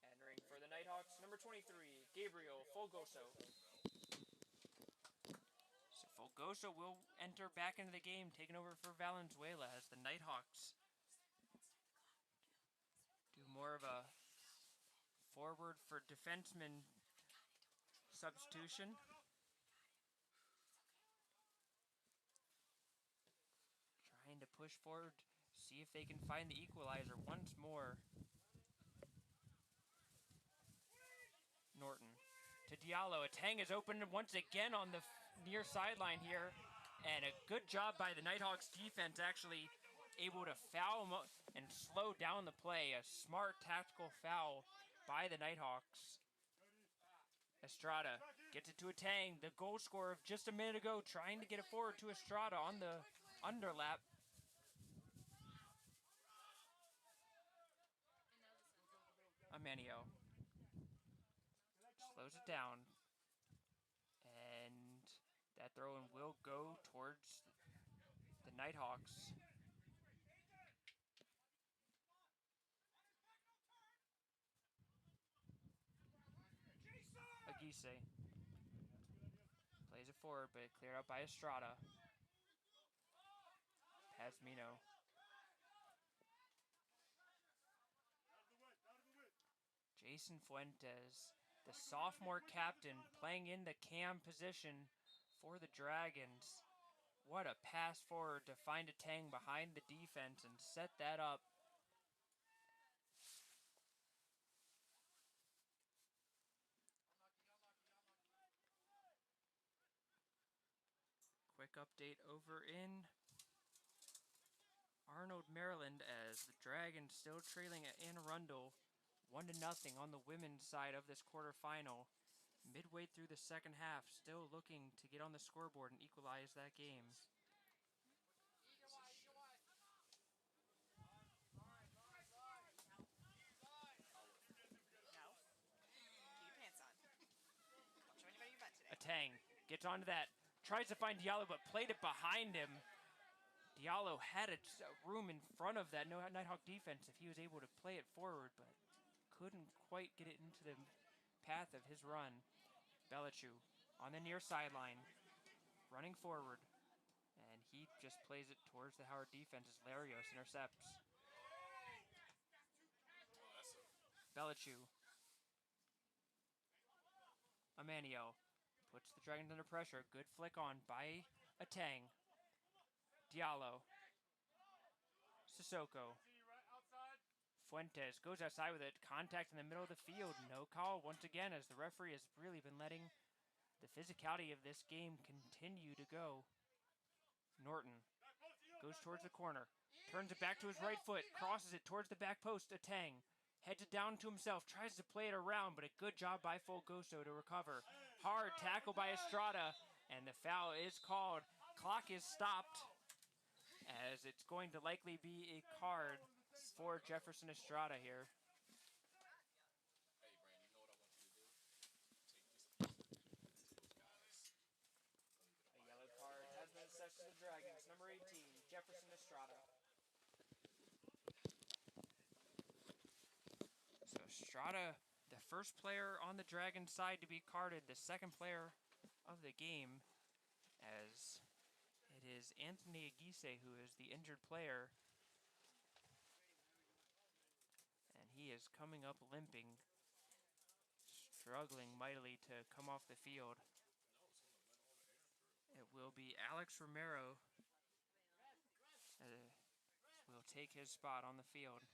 Entering for the Nighthawks, number 23, Gabriel Folgoso. So Folgoso will enter back into the game, taking over for Valenzuela as the Nighthawks do more of a forward for defenseman substitution. Trying to push forward, see if they can find the equalizer once more. Norton to Diallo. Atang is open once again on the near sideline here. And a good job by the Nighthawks defense, actually able to foul and slow down the play. A smart tactical foul by the Nighthawks. Estrada gets it to Atang, the goal scorer of just a minute ago, trying to get it forward to Estrada on the underlap. Amanio slows it down, and that throw-in will go towards the Nighthawks. Aguise plays it forward, but cleared out by Estrada. Pasmino. Jason Fuentes, the sophomore captain, playing in the cam position for the Dragons. What a pass forward to find Atang behind the defense and set that up. Quick update over in Arnold, Maryland, as the Dragons still trailing at Anne Arundel 1-0 on the women's side of this quarterfinal. Midway through the second half, still looking to get on the scoreboard and equalize that game. No. Keep your pants on. Don't show anybody your butt today. Atang gets onto that, tries to find Diallo, but played it behind him. Diallo had a room in front of that Nighthawk defense if he was able to play it forward, but couldn't quite get it into the path of his run. Belichu on the near sideline, running forward, and he just plays it towards the Howard defense as Larios intercepts. Belichu. Amanio puts the Dragons under pressure. Good flick on by Atang. Diallo. Sissoko. Fuentes goes outside with it. Contact in the middle of the field. No call once again, as the referee has really been letting the physicality of this game continue to go. Norton goes towards the corner. Turns it back to his right foot. Crosses it towards the back post. Atang heads it down to himself. Tries to play it around, but a good job by Folgoso to recover. Hard tackle by Estrada. And the foul is called. Clock is stopped, as it's going to likely be a card for Jefferson Estrada here. Hey, Brandon, you know what I want you to do? Take just a picture of those guys. A yellow card has been assessed to the Dragons. Number 18, Jefferson Estrada. So Estrada, the first player on the Dragons side to be carded, the second player of the game, as it is Anthony Aguise who is the injured player. And he is coming up limping, struggling mightily to come off the field. It will be Alex Romero will take his spot on the field.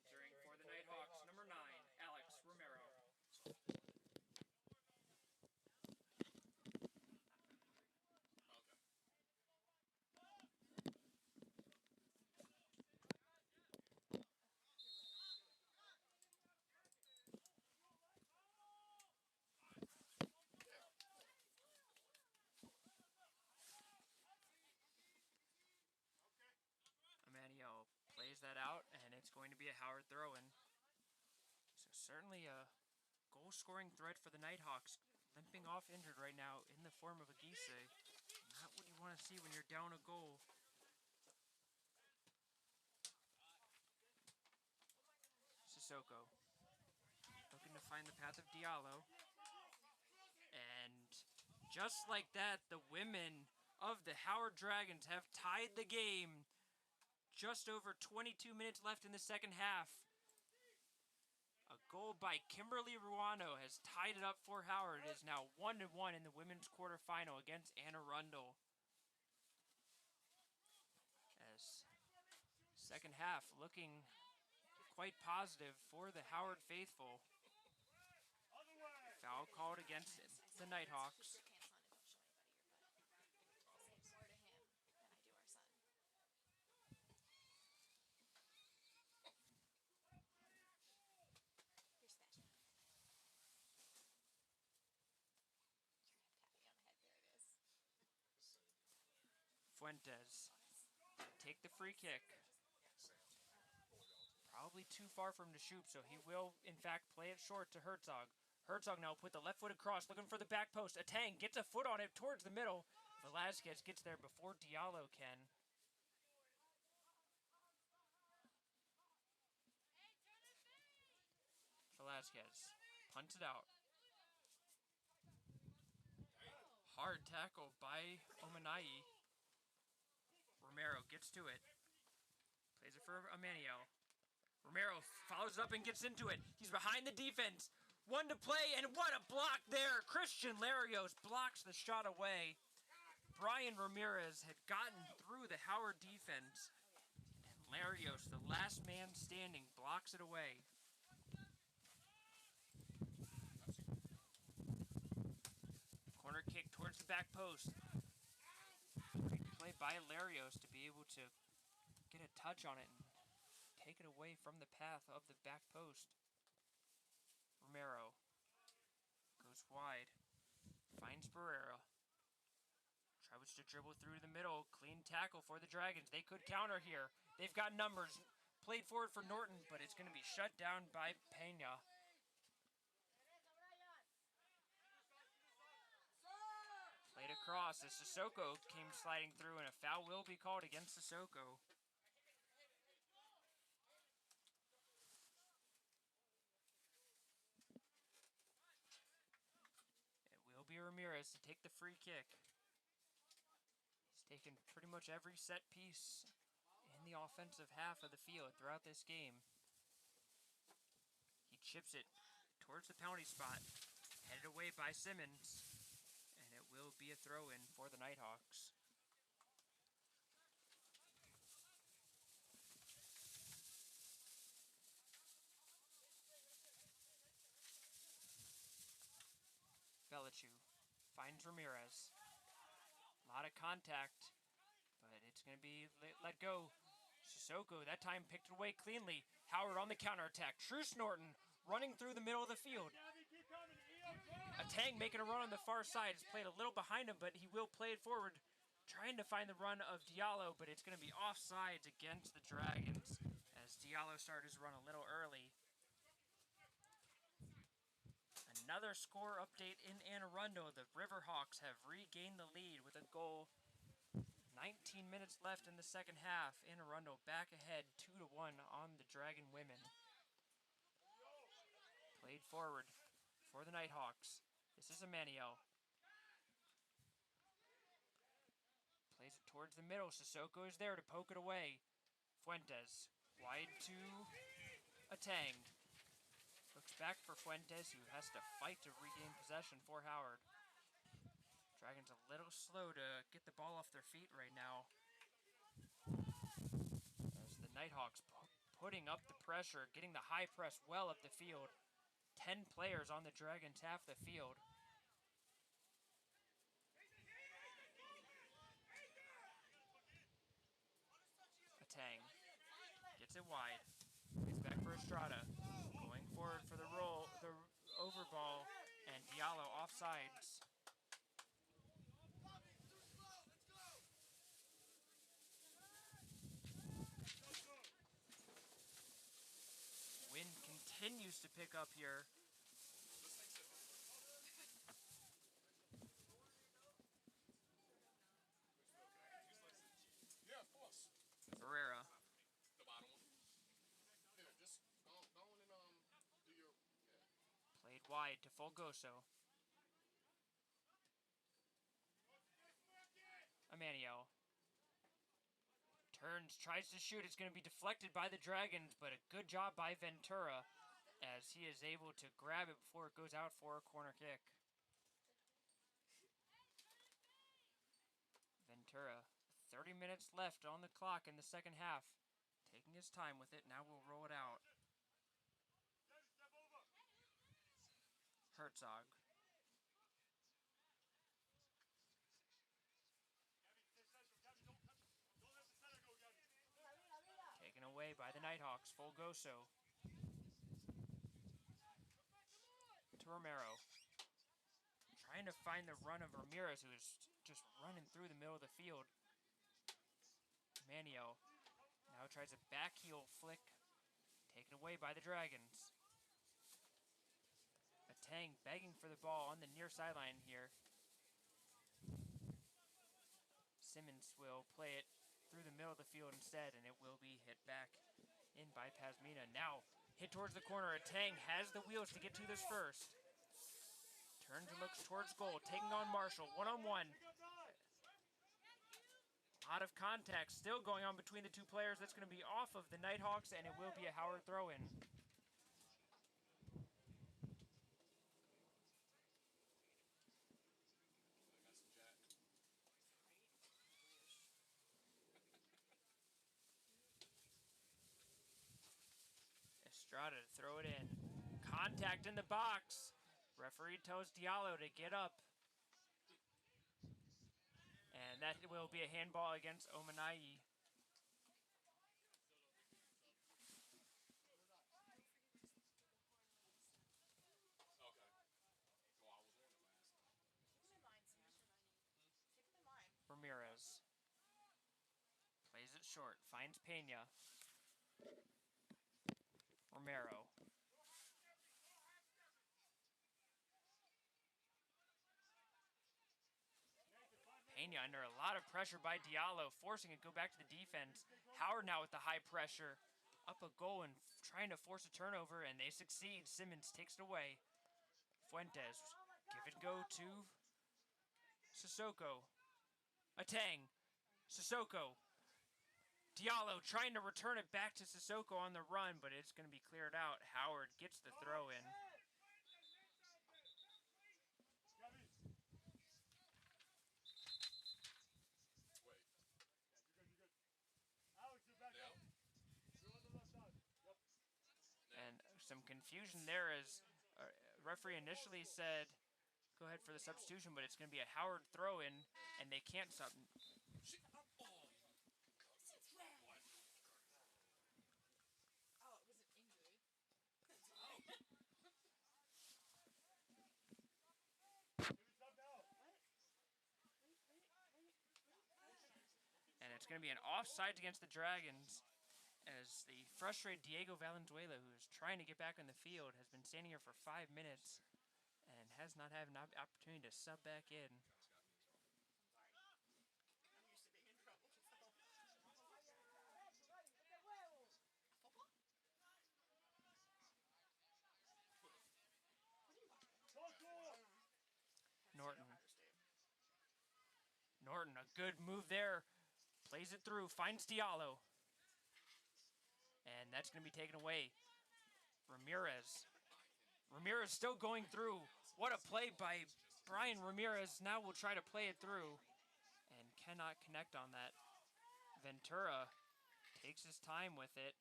Entering for the Nighthawks, number 9, Alex Romero. Okay. Emmanuel plays that out, and it's going to be a Howard throw-in. So certainly a goal-scoring threat for the Nighthawks, limping off injured right now in the form of Aguise. Not what you want to see when you're down a goal. Sissoko looking to find the path of Diallo. And just like that, the women of the Howard Dragons have tied the game. Just over 22 minutes left in the second half. A goal by Kimberly Ruano has tied it up for Howard. It is now 1-1 in the women's quarterfinal against Anne Arundel. As second half looking quite positive for the Howard faithful. Foul called against the Nighthawks. Keep your pants on and don't show anybody your butt. Say more to him than I do our son. Here's Sebastian. You're gonna tap me on the head. There it is. Fuentes take the free kick. Probably too far for him to shoot, so he will, in fact, play it short to Herzog. Herzog now put the left foot across, looking for the back post. Atang gets a foot on it towards the middle. Velasquez gets there before Diallo can. Velasquez punts it out. Hard tackle by Omanai. Romero gets to it. Plays it for Emmanuel. Romero follows up and gets into it. He's behind the defense. One to play, and what a block there. Christian Larios blocks the shot away. Brian Ramirez had gotten through the Howard defense. And Larios, the last man standing, blocks it away. Corner kick towards the back post. Great play by Larios to be able to get a touch on it and take it away from the path of the back post. Romero goes wide, finds Barrera. Tries to dribble through the middle. Clean tackle for the Dragons. They could counter here. They've got numbers. Played forward for Norton, but it's going to be shut down by Pena. Played across as Sissoko came sliding through, and a foul will be called against Sissoko. It will be Ramirez to take the free kick. He's taken pretty much every set piece in the offensive half of the field throughout this game. He chips it towards the penalty spot, headed away by Simmons, and it will be a throw-in for the Nighthawks. Belichiu finds Ramirez. A lot of contact, but it's going to be let go. Sissoko that time picked it away cleanly. Howard on the counterattack. Truce Norton running through the middle of the field. Gabby, keep coming. Eo, go. Atang making a run on the far side. He's played a little behind him, but he will play it forward. Trying to find the run of Diallo, but it's going to be offsides against the Dragons as Diallo started his run a little early. Another score update in Anne Arundel. The Riverhawks have regained the lead with a goal. 19 minutes left in the second half. Anne Arundel back ahead 2-1 on the Dragon women. Played forward for the Nighthawks. This is Emmanuel. Plays it towards the middle. Sissoko is there to poke it away. Fuentes wide to Atang. Looks back for Fuentes, who has to fight to regain possession for Howard. Dragons a little slow to get the ball off their feet right now. As the Nighthawks putting up the pressure, getting the high press well up the field. 10 players on the Dragons half the field. Atang gets it wide. Plays back for Estrada. Going forward for the roll, the over ball, and Diallo offsides. Wind continues to pick up here. Yeah, of course. Ferreira The bottom one. Here, just go on and do your. Yeah. played wide to Folgoso. Emmanuel turns, tries to shoot. It's going to be deflected by the Dragons, but a good job by Ventura as he is able to grab it before it goes out for a corner kick. Ventura, 30 minutes left on the clock in the second half. Taking his time with it. Now we'll roll it out. Gabby, step over. Herzog. Gabby, stay central. Gabby, don't let the center go, Gabby. Taken away by the Nighthawks. Folgoso. To Romero. Trying to find the run of Ramirez, who is just running through the middle of the field. Manio now tries a back heel flick. Taken away by the Dragons. Atang begging for the ball on the near sideline here. Simmons will play it through the middle of the field instead, and it will be hit back in by Pazmina. Now, hit towards the corner. Atang has the wheels to get to this first. Turns and looks towards goal, taking on Marshall, one-on-one. A lot of contact still going on between the two players. That's going to be off of the Nighthawks, and it will be a Howard throw-in. I got some jack. Estrada to throw it in. Contact in the box. Referee tells Diallo to get up. And that will be a handball against Omanai. Okay. Well, I was on it last time. Keep them in mind, Sam. Keep them in mind. Ramirez. Plays it short. Finds Pena. Romero. Pena under a lot of pressure by Diallo, forcing it to go back to the defense. Howard now with the high pressure. Up a goal and trying to force a turnover, and they succeed. Simmons takes it away. Fuentes. Give it go to Sissoko. Atang. Sissoko. Diallo trying to return it back to Sissoko on the run, but it's going to be cleared out. Howard gets the throw in. Gabby. Wait. Yeah, you're good. Alex, you're back Yeah. up. You're on the left side. Yep. And some confusion there as referee initially said go ahead for the substitution, but it's going to be a Howard throw in, and they can't sub. Oh, it wasn't injured. Maybe subbed out. And it's going to be an offside against the Dragons, as the frustrated Diego Valenzuela, who is trying to get back on the field, has been standing here for 5 minutes and has not had an opportunity to sub back in. I'm used to being in trouble. So. Football? What are you watching? Go, Norton. I understand. Norton, a good move there. Plays it through, finds Diallo. And that's going to be taken away. Ramirez. Ramirez still going through. What a play by Brian Ramirez. Now will try to play it through and cannot connect on that. Ventura takes his time with it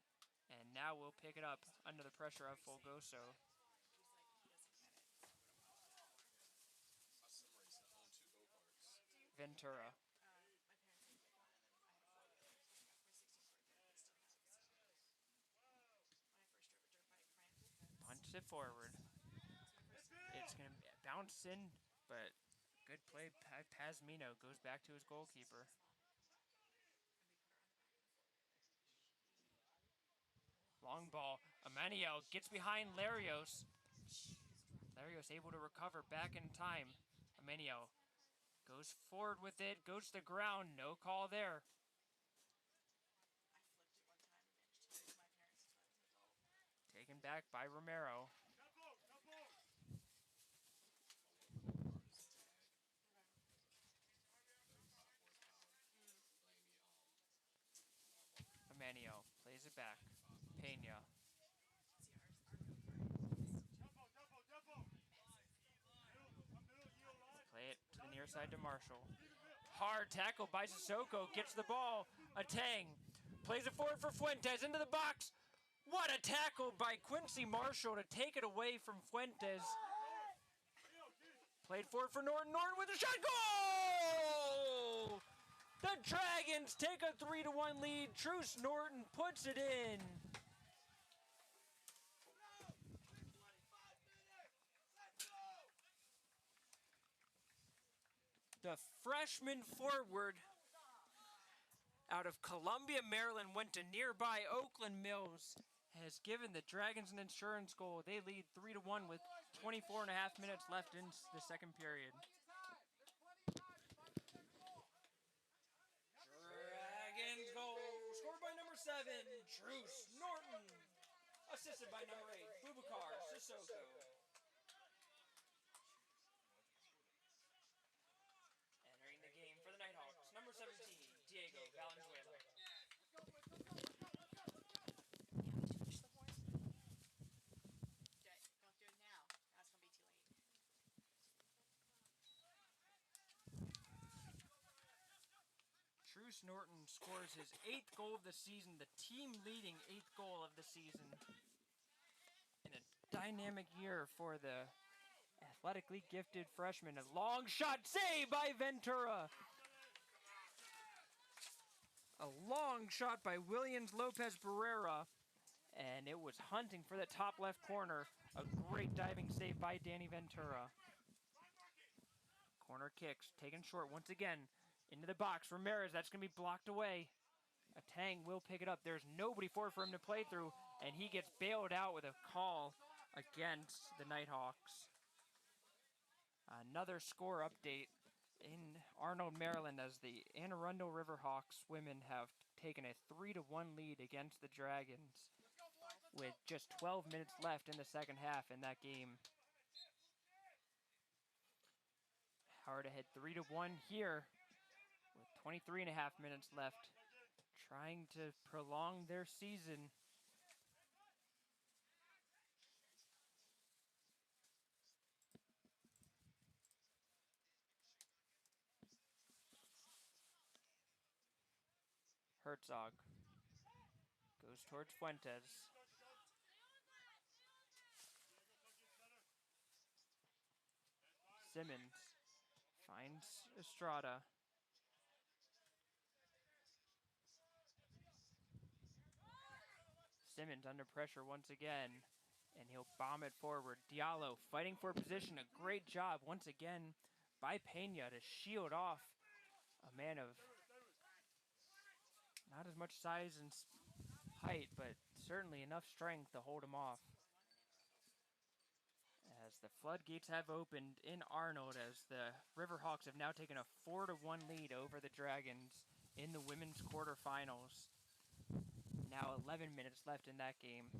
and now will pick it up under the pressure of Fulgoso. He's like, he doesn't get it. I sim race and own 2 go-karts. Ventura. My parents didn't get one, and then I had a 4-wheeler. My 16th birthday, they still have it. So. When I first drove a dirt bike, Frank Punches it forward. It's going to bounce in, but good play. Pazmino goes back to his goalkeeper. Long ball. Emmanuel gets behind Larios. Larios able to recover back in time. Emmanuel goes forward with it, goes to the ground. No call there. I flipped it one time and managed to give it to my parents until I was an adult. Taken back by Romero. Emmanuel plays it back. Pena. See, our go-kart. Play it to the near side to Marshall. Hard tackle by Sissoko. Gets the ball. Atang plays it forward for Fuentes into the box. What a tackle by Quincy Marshall to take it away from Fuentes. Played forward for Norton. Norton with a shot. Goal! The Dragons take a 3-1 lead. Truce Norton puts it in. The freshman forward out of Columbia, Maryland, went to nearby Oakland Mills, has given the Dragons an insurance goal. They lead 3-1 with 24.5 minutes left in the second period. Dragons goal scored by number 7, Truce Norton. Assisted by number 8, Boubacar Sissoko. Entering the game for the Nighthawks, number 17, Diego Valenzuela. Yeah, did you push the horn? Don't do it now. That's gonna be too late. Truce Norton scores his 8th goal of the season, the team-leading 8th goal of the season. In a dynamic year for the athletically gifted freshman. A long shot save by Ventura. A long shot by Williams Lopez Barrera. And it was hunting for the top left corner. A great diving save by Danny Ventura. Corner kicks, taken short once again. Into the box, Ramirez, that's going to be blocked away. Atang will pick it up. There's nobody for him to play through, and he gets bailed out with a call against the Nighthawks. Another score update in Arnold, Maryland, as the Anne Arundel Riverhawks women have taken a 3-1 lead against the Dragons with just 12 minutes left in the second half in that game. Howard ahead 3-1 here with 23.5 minutes left, trying to prolong their season. Herzog goes towards Fuentes. Simmons finds Estrada. Simmons under pressure once again, and he'll bomb it forward. Diallo fighting for position. A great job once again by Pena to shield off a man of not as much size and height, but certainly enough strength to hold him off. As the floodgates have opened in Arnold, as the Riverhawks have now taken a 4-1 lead over the Dragons in the women's quarterfinals. Now 11 minutes left in that game.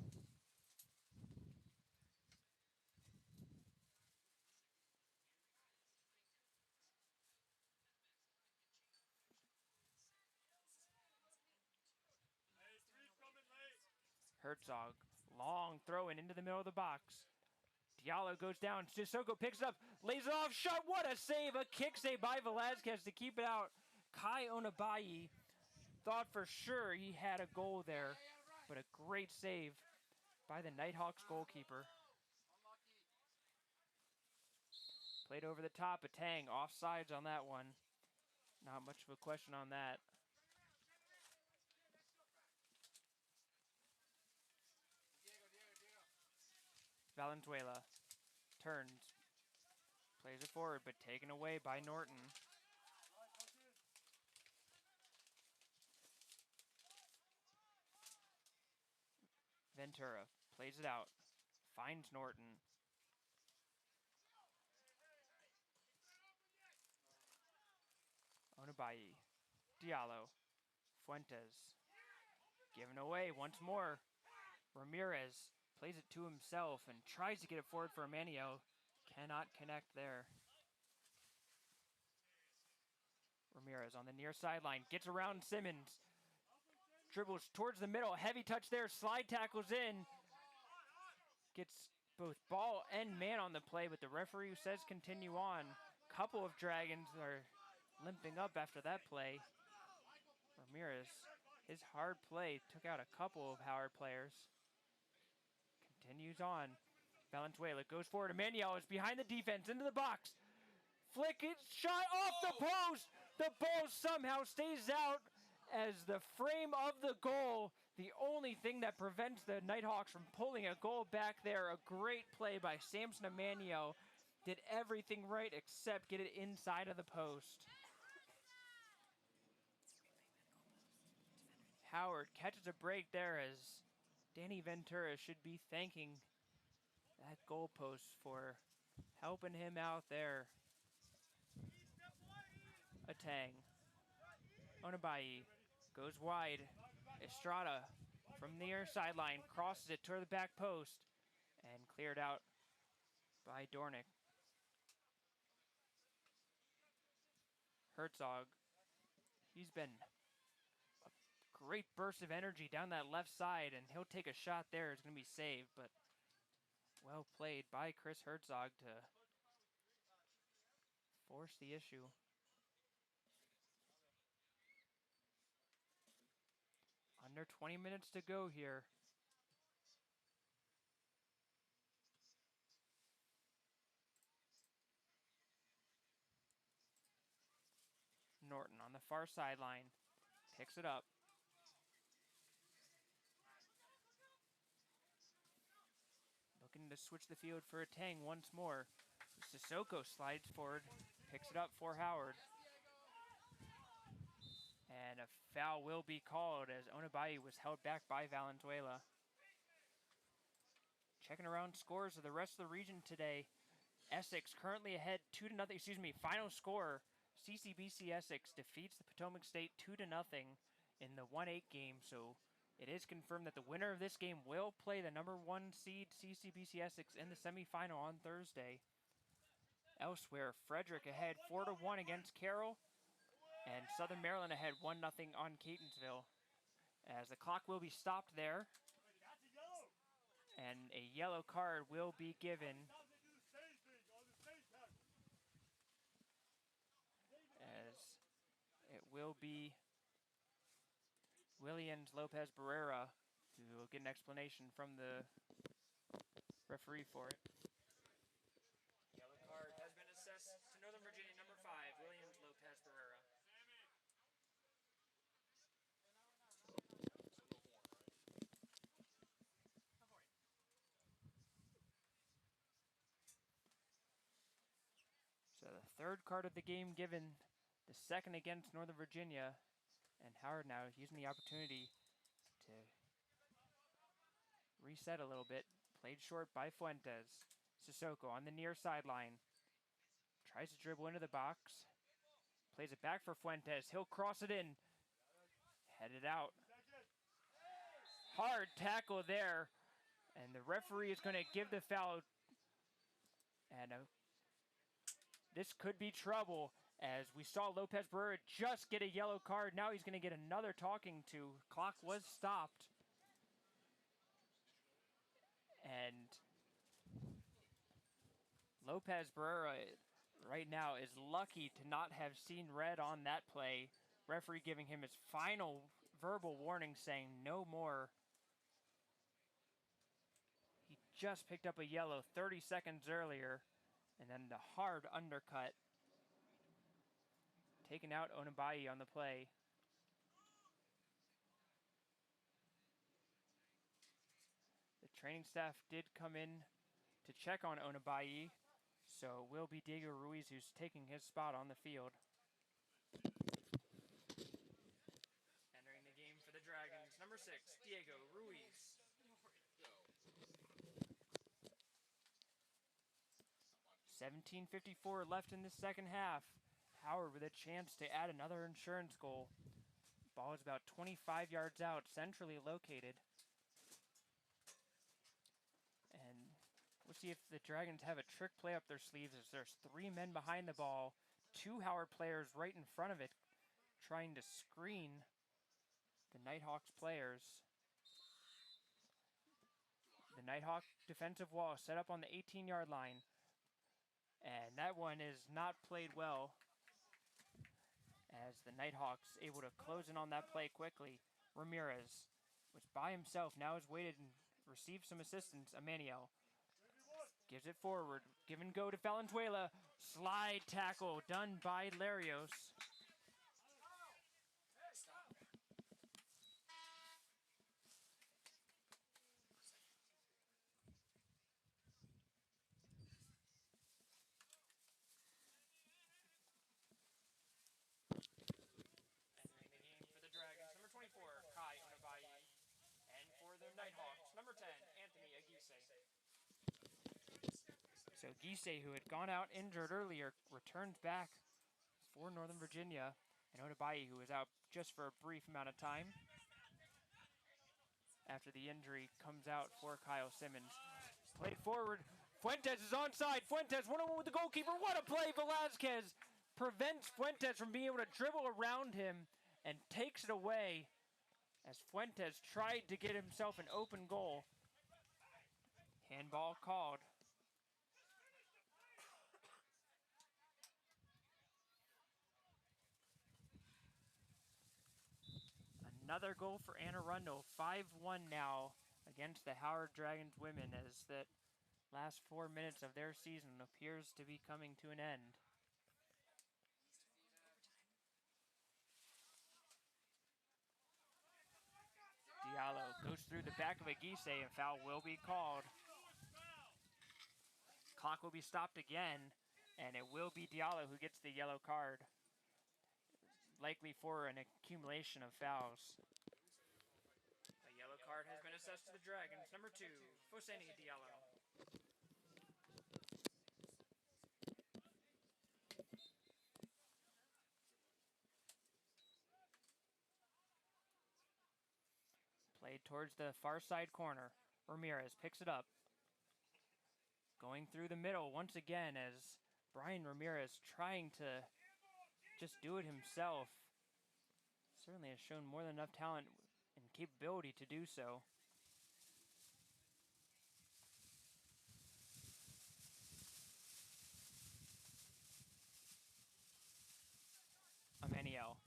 Hey, three's coming late. Herzog, long throw in into the middle of the box. Diallo goes down. Sissoko picks it up, lays it off. Shot. What a save! A kick save by Velasquez to keep it out. Kai Onabayi thought for sure he had a goal there, but a great save by the Nighthawks goalkeeper. Played over the top. Atang offsides on that one. Not much of a question on that. Valenzuela turns, plays it forward, but taken away by Norton. All right, touch in. Ventura plays it out, finds Norton. Onabayi, Diallo, Fuentes, given away once more. Ramirez plays it to himself and tries to get it forward for Emmanuel. Cannot connect there. Ramirez on the near sideline, gets around Simmons. Dribbles towards the middle, heavy touch there, slide tackles in. Gets both ball and man on the play, but the referee says continue on. Couple of Dragons are limping up after that play. Ramirez, his hard play took out a couple of Howard players. Continues on. Valenzuela goes forward. Emmanuel is behind the defense, into the box. Flick it, shot off the post. The ball somehow stays out as the frame of the goal, the only thing that prevents the Nighthawks from pulling a goal back there. A great play by Samson Emmanuel. Did everything right except get it inside of the post. Howard catches a break there as Danny Ventura should be thanking that goalpost for helping him out there. Atang. Onabayi goes wide. Estrada from near sideline crosses it toward the back post and cleared out by Dornick. Herzog. He's been a great burst of energy down that left side, and he'll take a shot there. It's going to be saved, but well played by Chris Herzog to force the issue. Under 20 minutes to go here. Norton on the far sideline. Picks it up. Looking to switch the field for Atang once more. Sissoko slides forward. Picks it up for Howard. And a foul will be called as Onabayi was held back by Valenzuela. Checking around scores of the rest of the region today. Essex currently ahead 2-0. Final score. CCBC Essex defeats the Potomac State 2-0 in the 1-8 game. So it is confirmed that the winner of this game will play the number 1 seed CCBC Essex in the semifinal on Thursday. Elsewhere, Frederick ahead 4-1 against Carroll. And Southern Maryland ahead 1-0 on Catonsville. As the clock will be stopped there. That's a yellow. And a yellow card will be given Now they do the same thing on the same pattern. as it will be Williams Lopez Barrera who will get an explanation from the referee for it. Yellow card has been assessed third card of the game given, the second against Northern Virginia. And Howard now using the opportunity to reset a little bit. Played short by Fuentes. Sissoko on the near sideline. Tries to dribble into the box. Plays it back for Fuentes. He'll cross it in. Headed out. Hard tackle there. And the referee is going to give the foul. And this could be trouble, as we saw Lopez Barrera just get a yellow card. Now he's going to get another talking to. Clock was stopped. And Lopez Barrera right now is lucky to not have seen red on that play. Referee giving him his final verbal warning saying no more. He just picked up a yellow 30 seconds earlier. And then the hard undercut. Taking out Onabayi on the play. The training staff did come in to check on Onabayi. So it will be Diego Ruiz who's taking his spot on the field. Entering the game for the Dragons, number 6, Diego Ruiz. 17:54 left in the second half. Howard with a chance to add another insurance goal. Ball is about 25 yards out, centrally located. And we'll see if the Dragons have a trick play up their sleeves, as there's 3 men behind the ball, 2 Howard players right in front of it, trying to screen the Nighthawks players. The Nighthawk defensive wall set up on the 18-yard line. And that one is not played well, as the Nighthawks able to close in on that play quickly. Ramirez was by himself, now has waited and received some assistance. Emmanuel gives it forward, give and go to Valenzuela. Slide tackle done by Larios. Dragons, number 24, Kai Onabayi. And for the Nighthawks, number 10, Anthony Aguise. So Aguise, who had gone out injured earlier, returns back for Northern Virginia. And Onabayi, who was out just for a brief amount of time after the injury, comes out for Kyle Simmons. Played forward. Fuentes is onside. Fuentes one-on-one with the goalkeeper. What a play! Velazquez prevents Fuentes from being able to dribble around him and takes it away, as Fuentes tried to get himself an open goal. Handball called. Another goal for Anne Arundel. 5-1 now against the Howard Dragons women, as that last 4 minutes of their season appears to be coming to an end. Diallo goes through the back of Aguise, and foul will be called. Clock will be stopped again, and it will be Diallo who gets the yellow card. Likely for an accumulation of fouls. A yellow card has been assessed to the Dragons. Number 2, Foseni Diallo. Played towards the far side corner. Ramirez picks it up. Going through the middle once again, as Brian Ramirez trying to just do it himself. Certainly has shown more than enough talent and capability to do so. Emmanuel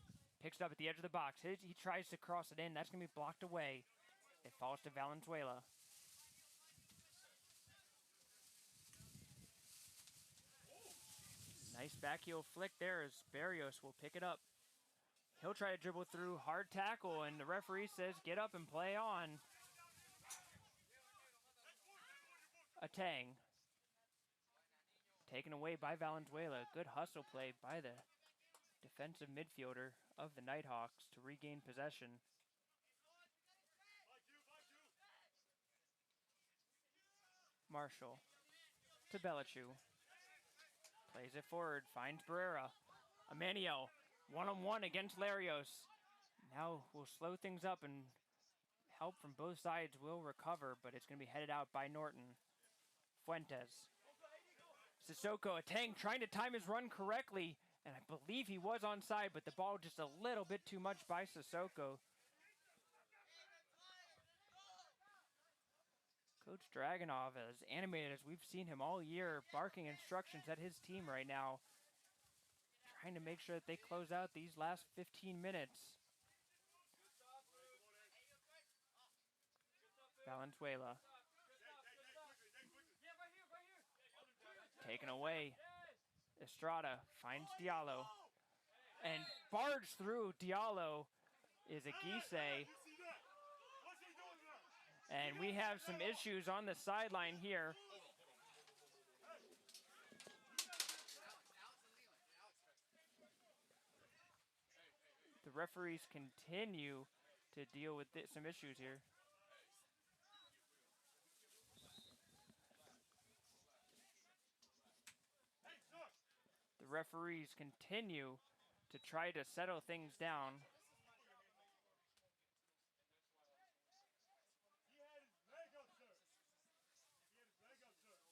picks it up at the edge of the box. He tries to cross it in. That's going to be blocked away. It falls to Valenzuela. Nice back heel flick there, as Barrios will pick it up. He'll try to dribble through. Hard tackle, and the referee says get up and play on. A Tang Taken away by Valenzuela. Good hustle play by the defensive midfielder of the Nighthawks to regain possession. Marshall to Belichiu. Plays it forward, finds Barrera. Emmanuel, one-on-one against Larios. Now we'll slow things up and help from both sides will recover, but it's going to be headed out by Norton. Fuentes. Sissoko, a Tang trying to time his run correctly, and I believe he was onside, but the ball just a little bit too much by Sissoko. Coach Dragunov, as animated as we've seen him all year, barking instructions at his team right now, trying to make sure that they close out these last 15 minutes. Valenzuela. Taken away. Estrada finds Diallo. And barged through Diallo is a Gise. And we have some issues on the sideline here. The referees continue to deal with some issues here. The referees continue to try to settle things down. He had his leg up, sir. He had his leg up, sir.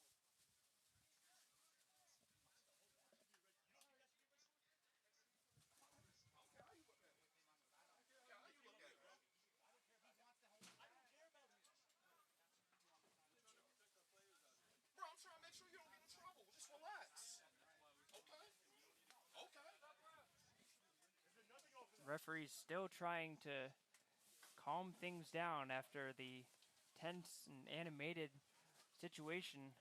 Bro, I'm trying to make sure you don't get in trouble. Just relax. Okay. Okay. Referees still trying to calm things down after the tense and animated situation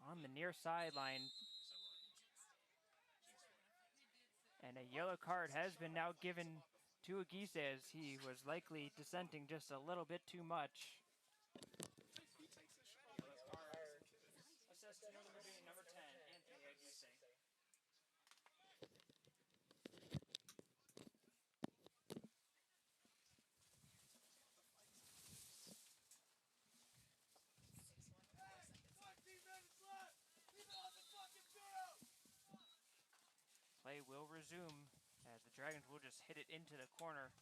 on the near sideline. And a yellow card has been now given to Aguise as he was likely dissenting just a little bit too much. Assistant number 10, Anthony Aguise. Play will resume as the Dragons will just hit it into the corner.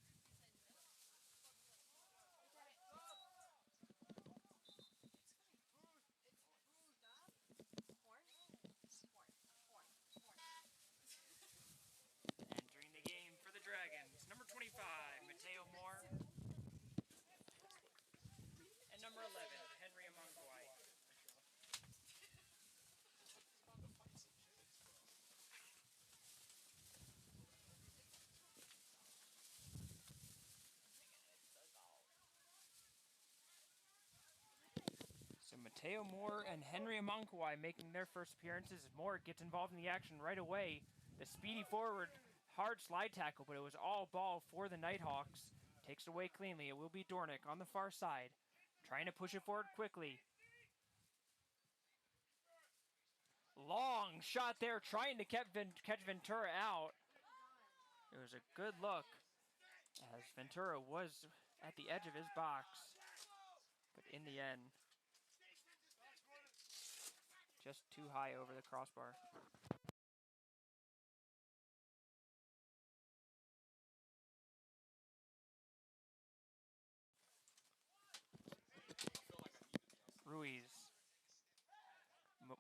Entering the game for the Dragons, number 25, Mateo Moore. And number 11, Henry Amankwai. So Mateo Moore and Henry Amankwai making their first appearances. Moore gets involved in the action right away. The speedy forward, hard slide tackle, but it was all ball for the Nighthawks. Takes it away cleanly. It will be Dornick on the far side, trying to push it forward quickly. Long shot there, trying to catch Ventura out. It was a good look as Ventura was at the edge of his box, but in the end, just too high over the crossbar. Ruiz.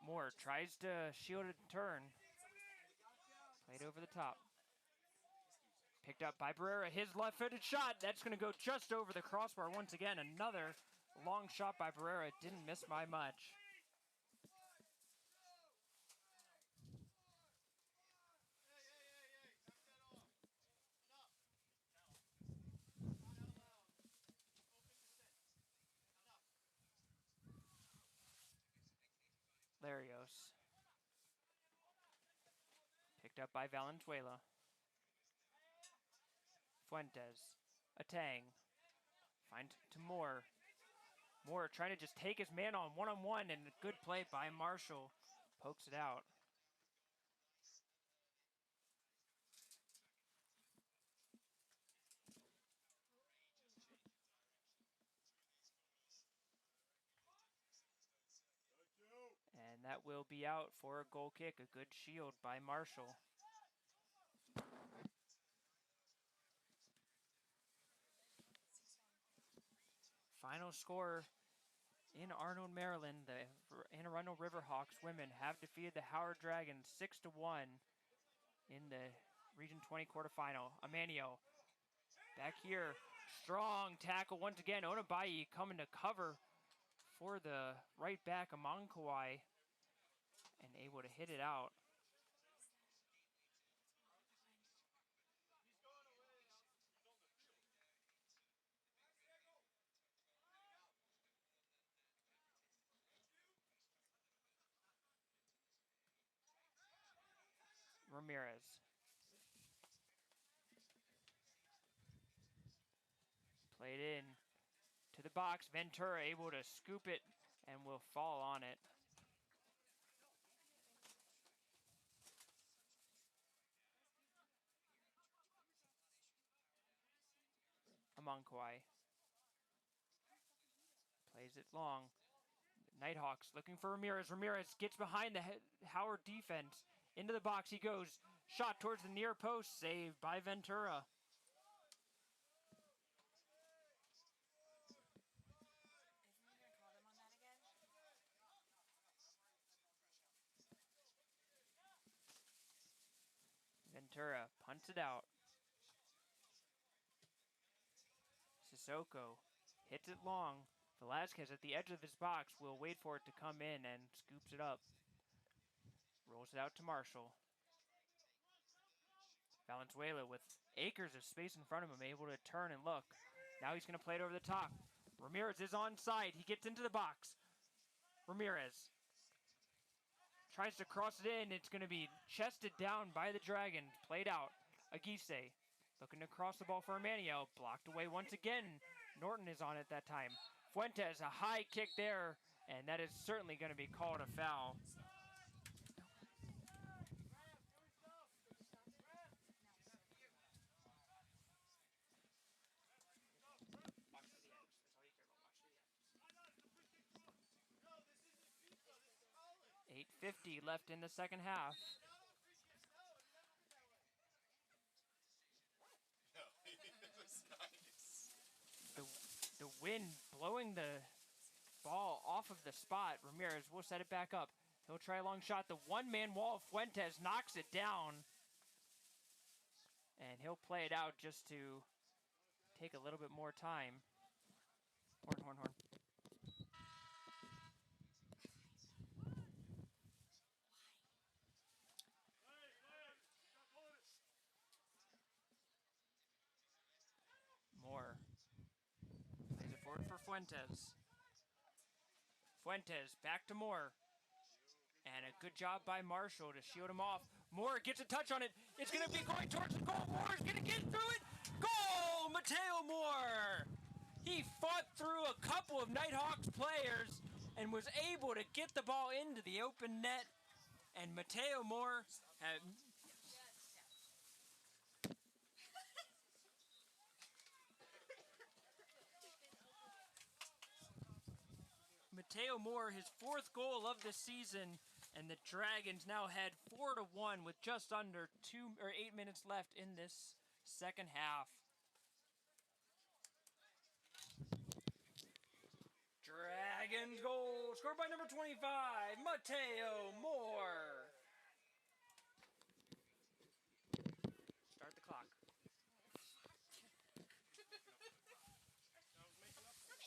Moore tries to shield a turn. Played over the top. Picked up by Barrera. His left-footed shot. That's going to go just over the crossbar once again. Another long shot by Barrera. Didn't miss by much. Larios. Picked up by Valenzuela. Fuentes. A Tang. Find to Moore. Moore trying to just take his man on one-on-one, and a good play by Marshall Pokes it out. And that will be out for a goal kick. A good shield by Marshall. Final score in Arnold, Maryland. The Anne Arundel Riverhawks women have defeated the Howard Dragons 6-1 in the Region 20 quarterfinal. Amanio back here. Strong tackle once again. Onabayi coming to cover for the right back, Amankawai, and able to hit it out. Ramirez. Played in to the box. Ventura able to scoop it and will fall on it. Amankwai plays it long. Nighthawks looking for Ramirez. Ramirez gets behind the Howard defense. Into the box he goes. Shot towards the near post. Saved by Ventura. Isn't he gonna call them on that again? Ventura punts it out. Sissoko hits it long. Velasquez at the edge of his box will wait for it to come in and scoops it up. Rolls it out to Marshall. Valenzuela with acres of space in front of him, able to turn and look. Now he's going to play it over the top. Ramirez is onside. He gets into the box. Ramirez tries to cross it in. It's going to be chested down by the Dragons. Played out. Aguise looking to cross the ball for Emmanuel. Blocked away once again. Norton is on it that time. Fuentes, a high kick there, and that is certainly going to be called a foul. Watch for the edge. That's all you care about. Watch for the edge. 8:50 left in the second half. No, it was nice. The wind blowing the ball off of the spot. Ramirez will set it back up. He'll try a long shot. The one-man wall. Fuentes knocks it down. And he'll play it out just to take a little bit more time. Horn, horn, horn. Moore plays it forward for Fuentes. Fuentes back to Moore. And a good job by Marshall to shield him off. Moore gets a touch on it. It's going to be going towards the goal. Moore is going to get through it. Goal! Mateo Moore! He fought through a couple of Nighthawks players and was able to get the ball into the open net. And Mateo Moore had... Mateo Moore, his fourth goal of the season, and the Dragons now head 4-1 with just under 8 minutes left in this second half. Dragons goal, scored by number 25, Mateo Moore. Start the clock. First day on the job, give me a break.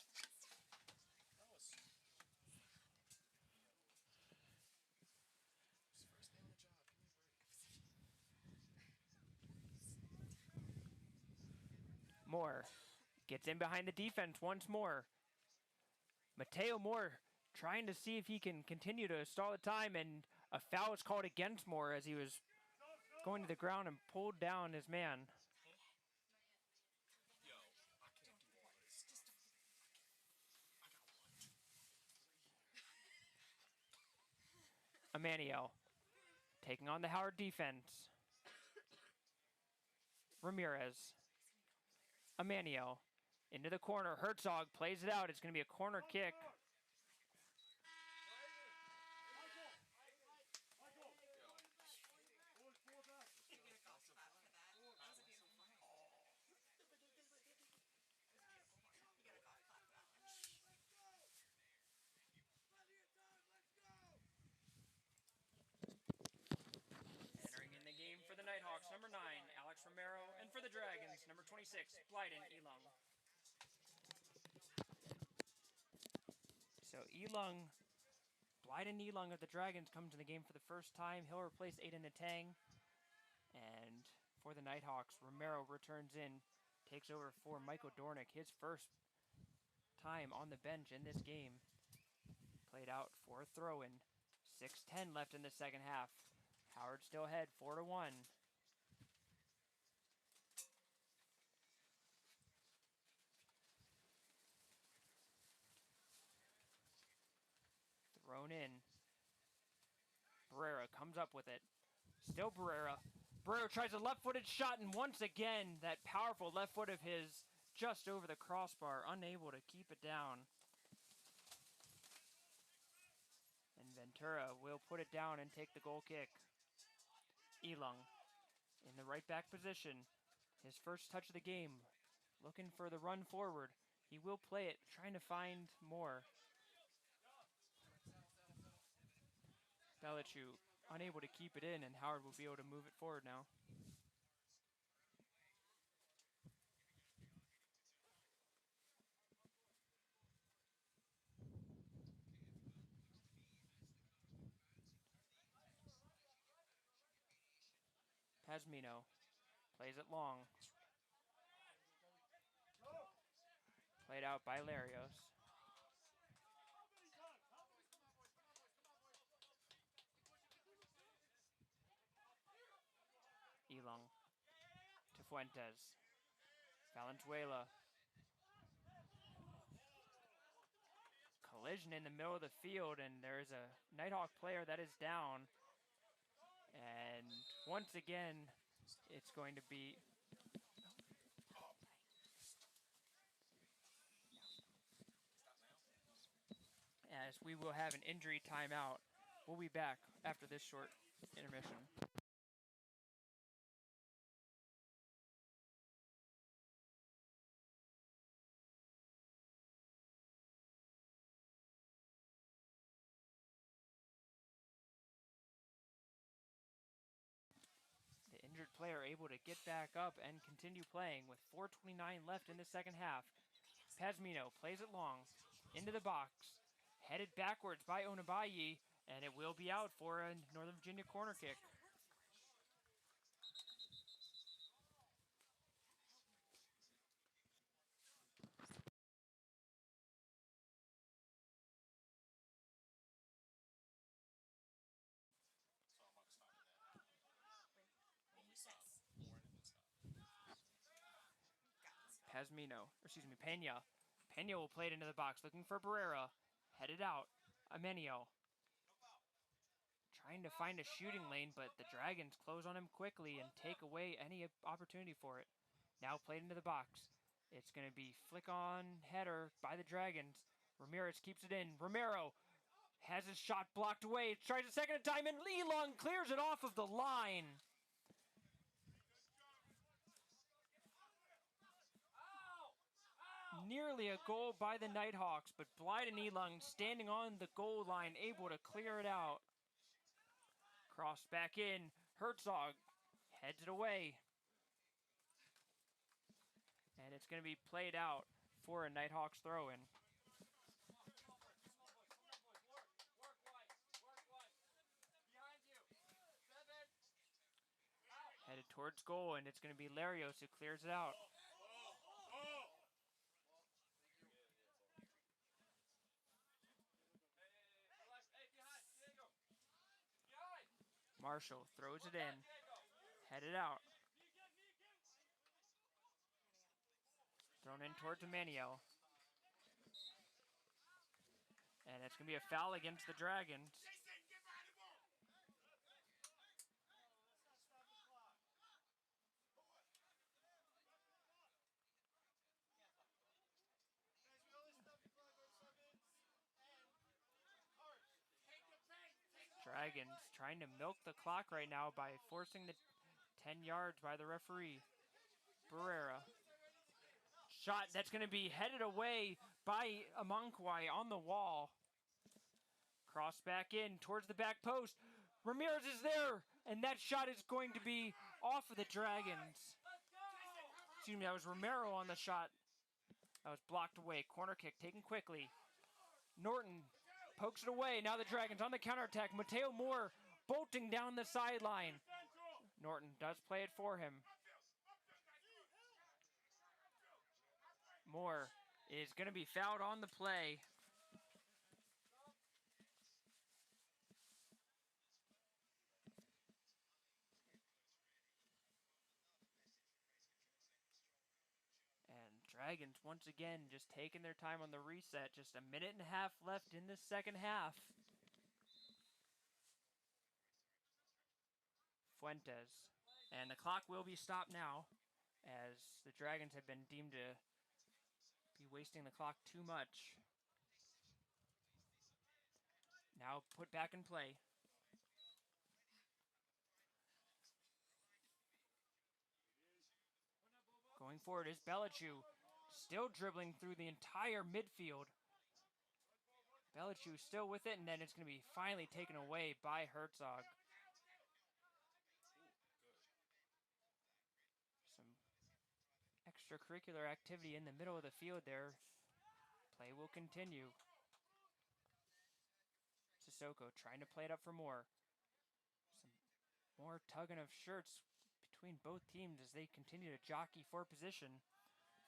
Moore gets in behind the defense once more. Mateo Moore trying to see if he can continue to stall the time, and a foul is called against Moore as he was going to the ground and pulled down his man. Yo, I can't do all this. I got 1, 2, 3. Emmanuel taking on the Howard defense. Ramirez. Emmanuel into the corner. Herzog plays it out. It's going to be a corner kick. Entering in the game for the Nighthawks, number 9, Alex Romero, and for the Dragons, number 26, Blyden Elung. So Blyden Elung of the Dragons comes to the game for the first time. He'll replace Aiden Natang. And for the Nighthawks, Romero returns in, takes over for Michael Dornick, his first time on the bench in this game. Played out for a throw-in. 6:10 left in the second half. Howard still ahead, 4-1. Thrown in. Barrera comes up with it. Still Barrera. Barrera tries a left-footed shot, and once again, that powerful left foot of his just over the crossbar, unable to keep it down. And Ventura will put it down and take the goal kick. Elung in the right back position. His first touch of the game. Looking for the run forward. He will play it, trying to find more. Belichu unable to keep it in, and Howard will be able to move it forward now. Pasmino plays it long. Played out by Larios. Elung to Fuentes. Valenzuela. Collision in the middle of the field, and there's a Nighthawk player that is down. And once again, it's going to be... as we will have an injury timeout. We'll be back after this short intermission. The injured player able to get back up and continue playing with 4:29 left in the second half. Pasmino plays it long into the box. Headed backwards by Onabayi, and it will be out for a Northern Virginia corner kick. So I'm about to stop at that. When he says, Lauren and then stop. got this. Pena. Pena will play it into the box, looking for Barrera. Headed out. Amenio. Trying to find a shooting lane, but the Dragons close on him quickly and take away any opportunity for it. Now played into the box. It's going to be flick-on header by the Dragons. Ramirez keeps it in. Romero has his shot blocked away. Tries a second time, and Elung clears it off of the line. Nearly a goal by the Nighthawks, but Blyden Elung standing on the goal line, able to clear it out. Cross back in. Herzog heads it away. And it's going to be played out for a Nighthawks throw-in. Headed towards goal, and it's going to be Larios who clears it out. Marshall throws it in. Headed out. Thrown in towards Emmanuel. And it's going to be a foul against the Dragons. Dragons trying to milk the clock right now by forcing the 10 yards by the referee. Barrera. Shot that's going to be headed away by Amankwai on the wall. Cross back in towards the back post. Ramirez is there, and that shot is going to be off of the Dragons. Excuse me, that was Romero on the shot. That was blocked away. Corner kick taken quickly. Norton pokes it away. Now the Dragons on the counterattack. Mateo Moore bolting down the sideline. Norton does play it for him. Moore is going to be fouled on the play. And Dragons once again just taking their time on the reset. Just a minute and a half left in the second half. Fuentes. And the clock will be stopped now, as the Dragons have been deemed to be wasting the clock too much. Now put back in play. Going forward is Belichiu, still dribbling through the entire midfield. Belichiu still with it, and then it's going to be finally taken away by Herzog. Some extracurricular activity in the middle of the field there. Play will continue. Sissoko trying to play it up for more. Some more tugging of shirts between both teams as they continue to jockey for position.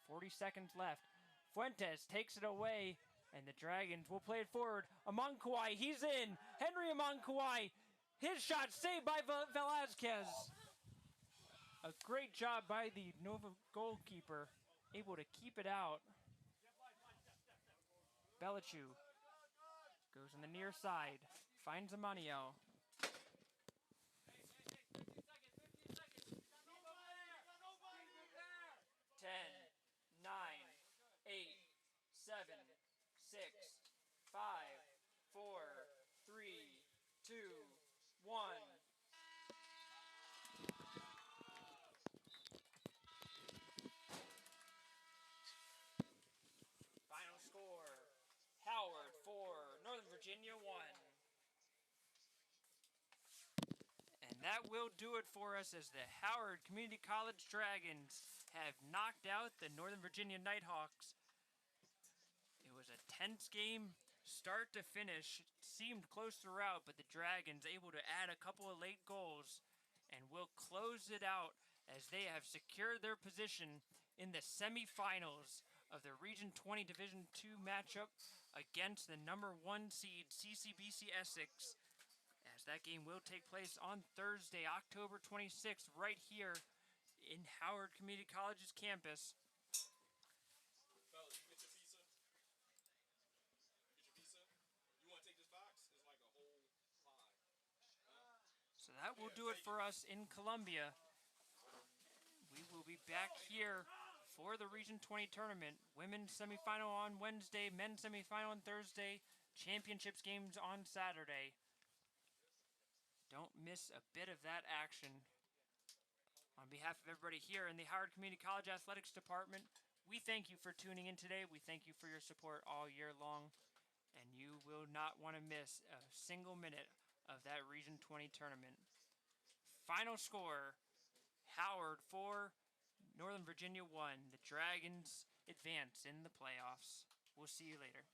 40 seconds left. Fuentes takes it away, and the Dragons will play it forward. Amankwai, he's in. Henry Amankwai, his shot saved by Velazquez. A great job by the Nova goalkeeper, able to keep it out. Belichiu goes on the near side, finds Amaniel. 10, 9, 8, 7, 6, 5, 4, 3, 2, 1. Final score, Howard 4, Northern Virginia 1. And that will do it for us as the Howard Community College Dragons have knocked out the Northern Virginia Nighthawks. It was a tense game, start to finish. It seemed close throughout, but the Dragons able to add a couple of late goals and will close it out as they have secured their position in the semifinals of the Region 20 Division II matchup against the number 1 seed CCBC Essex, as that game will take place on Thursday, October 26th, right here in Howard Community College's campus. Fellas, you get your pizza? Get your pizza? You want to take this box? It's like a whole pie. So that will do it for us in Columbia. We will be back here for the Region 20 tournament. Women's semifinal on Wednesday, men's semifinal on Thursday, championships games on Saturday. Don't miss a bit of that action. On behalf of everybody here in the Howard Community College Athletics Department, we thank you for tuning in today. We thank you for your support all year long, and you will not want to miss a single minute of that Region 20 tournament. Final score, Howard 4, Northern Virginia 1. The Dragons advance in the playoffs. We'll see you later.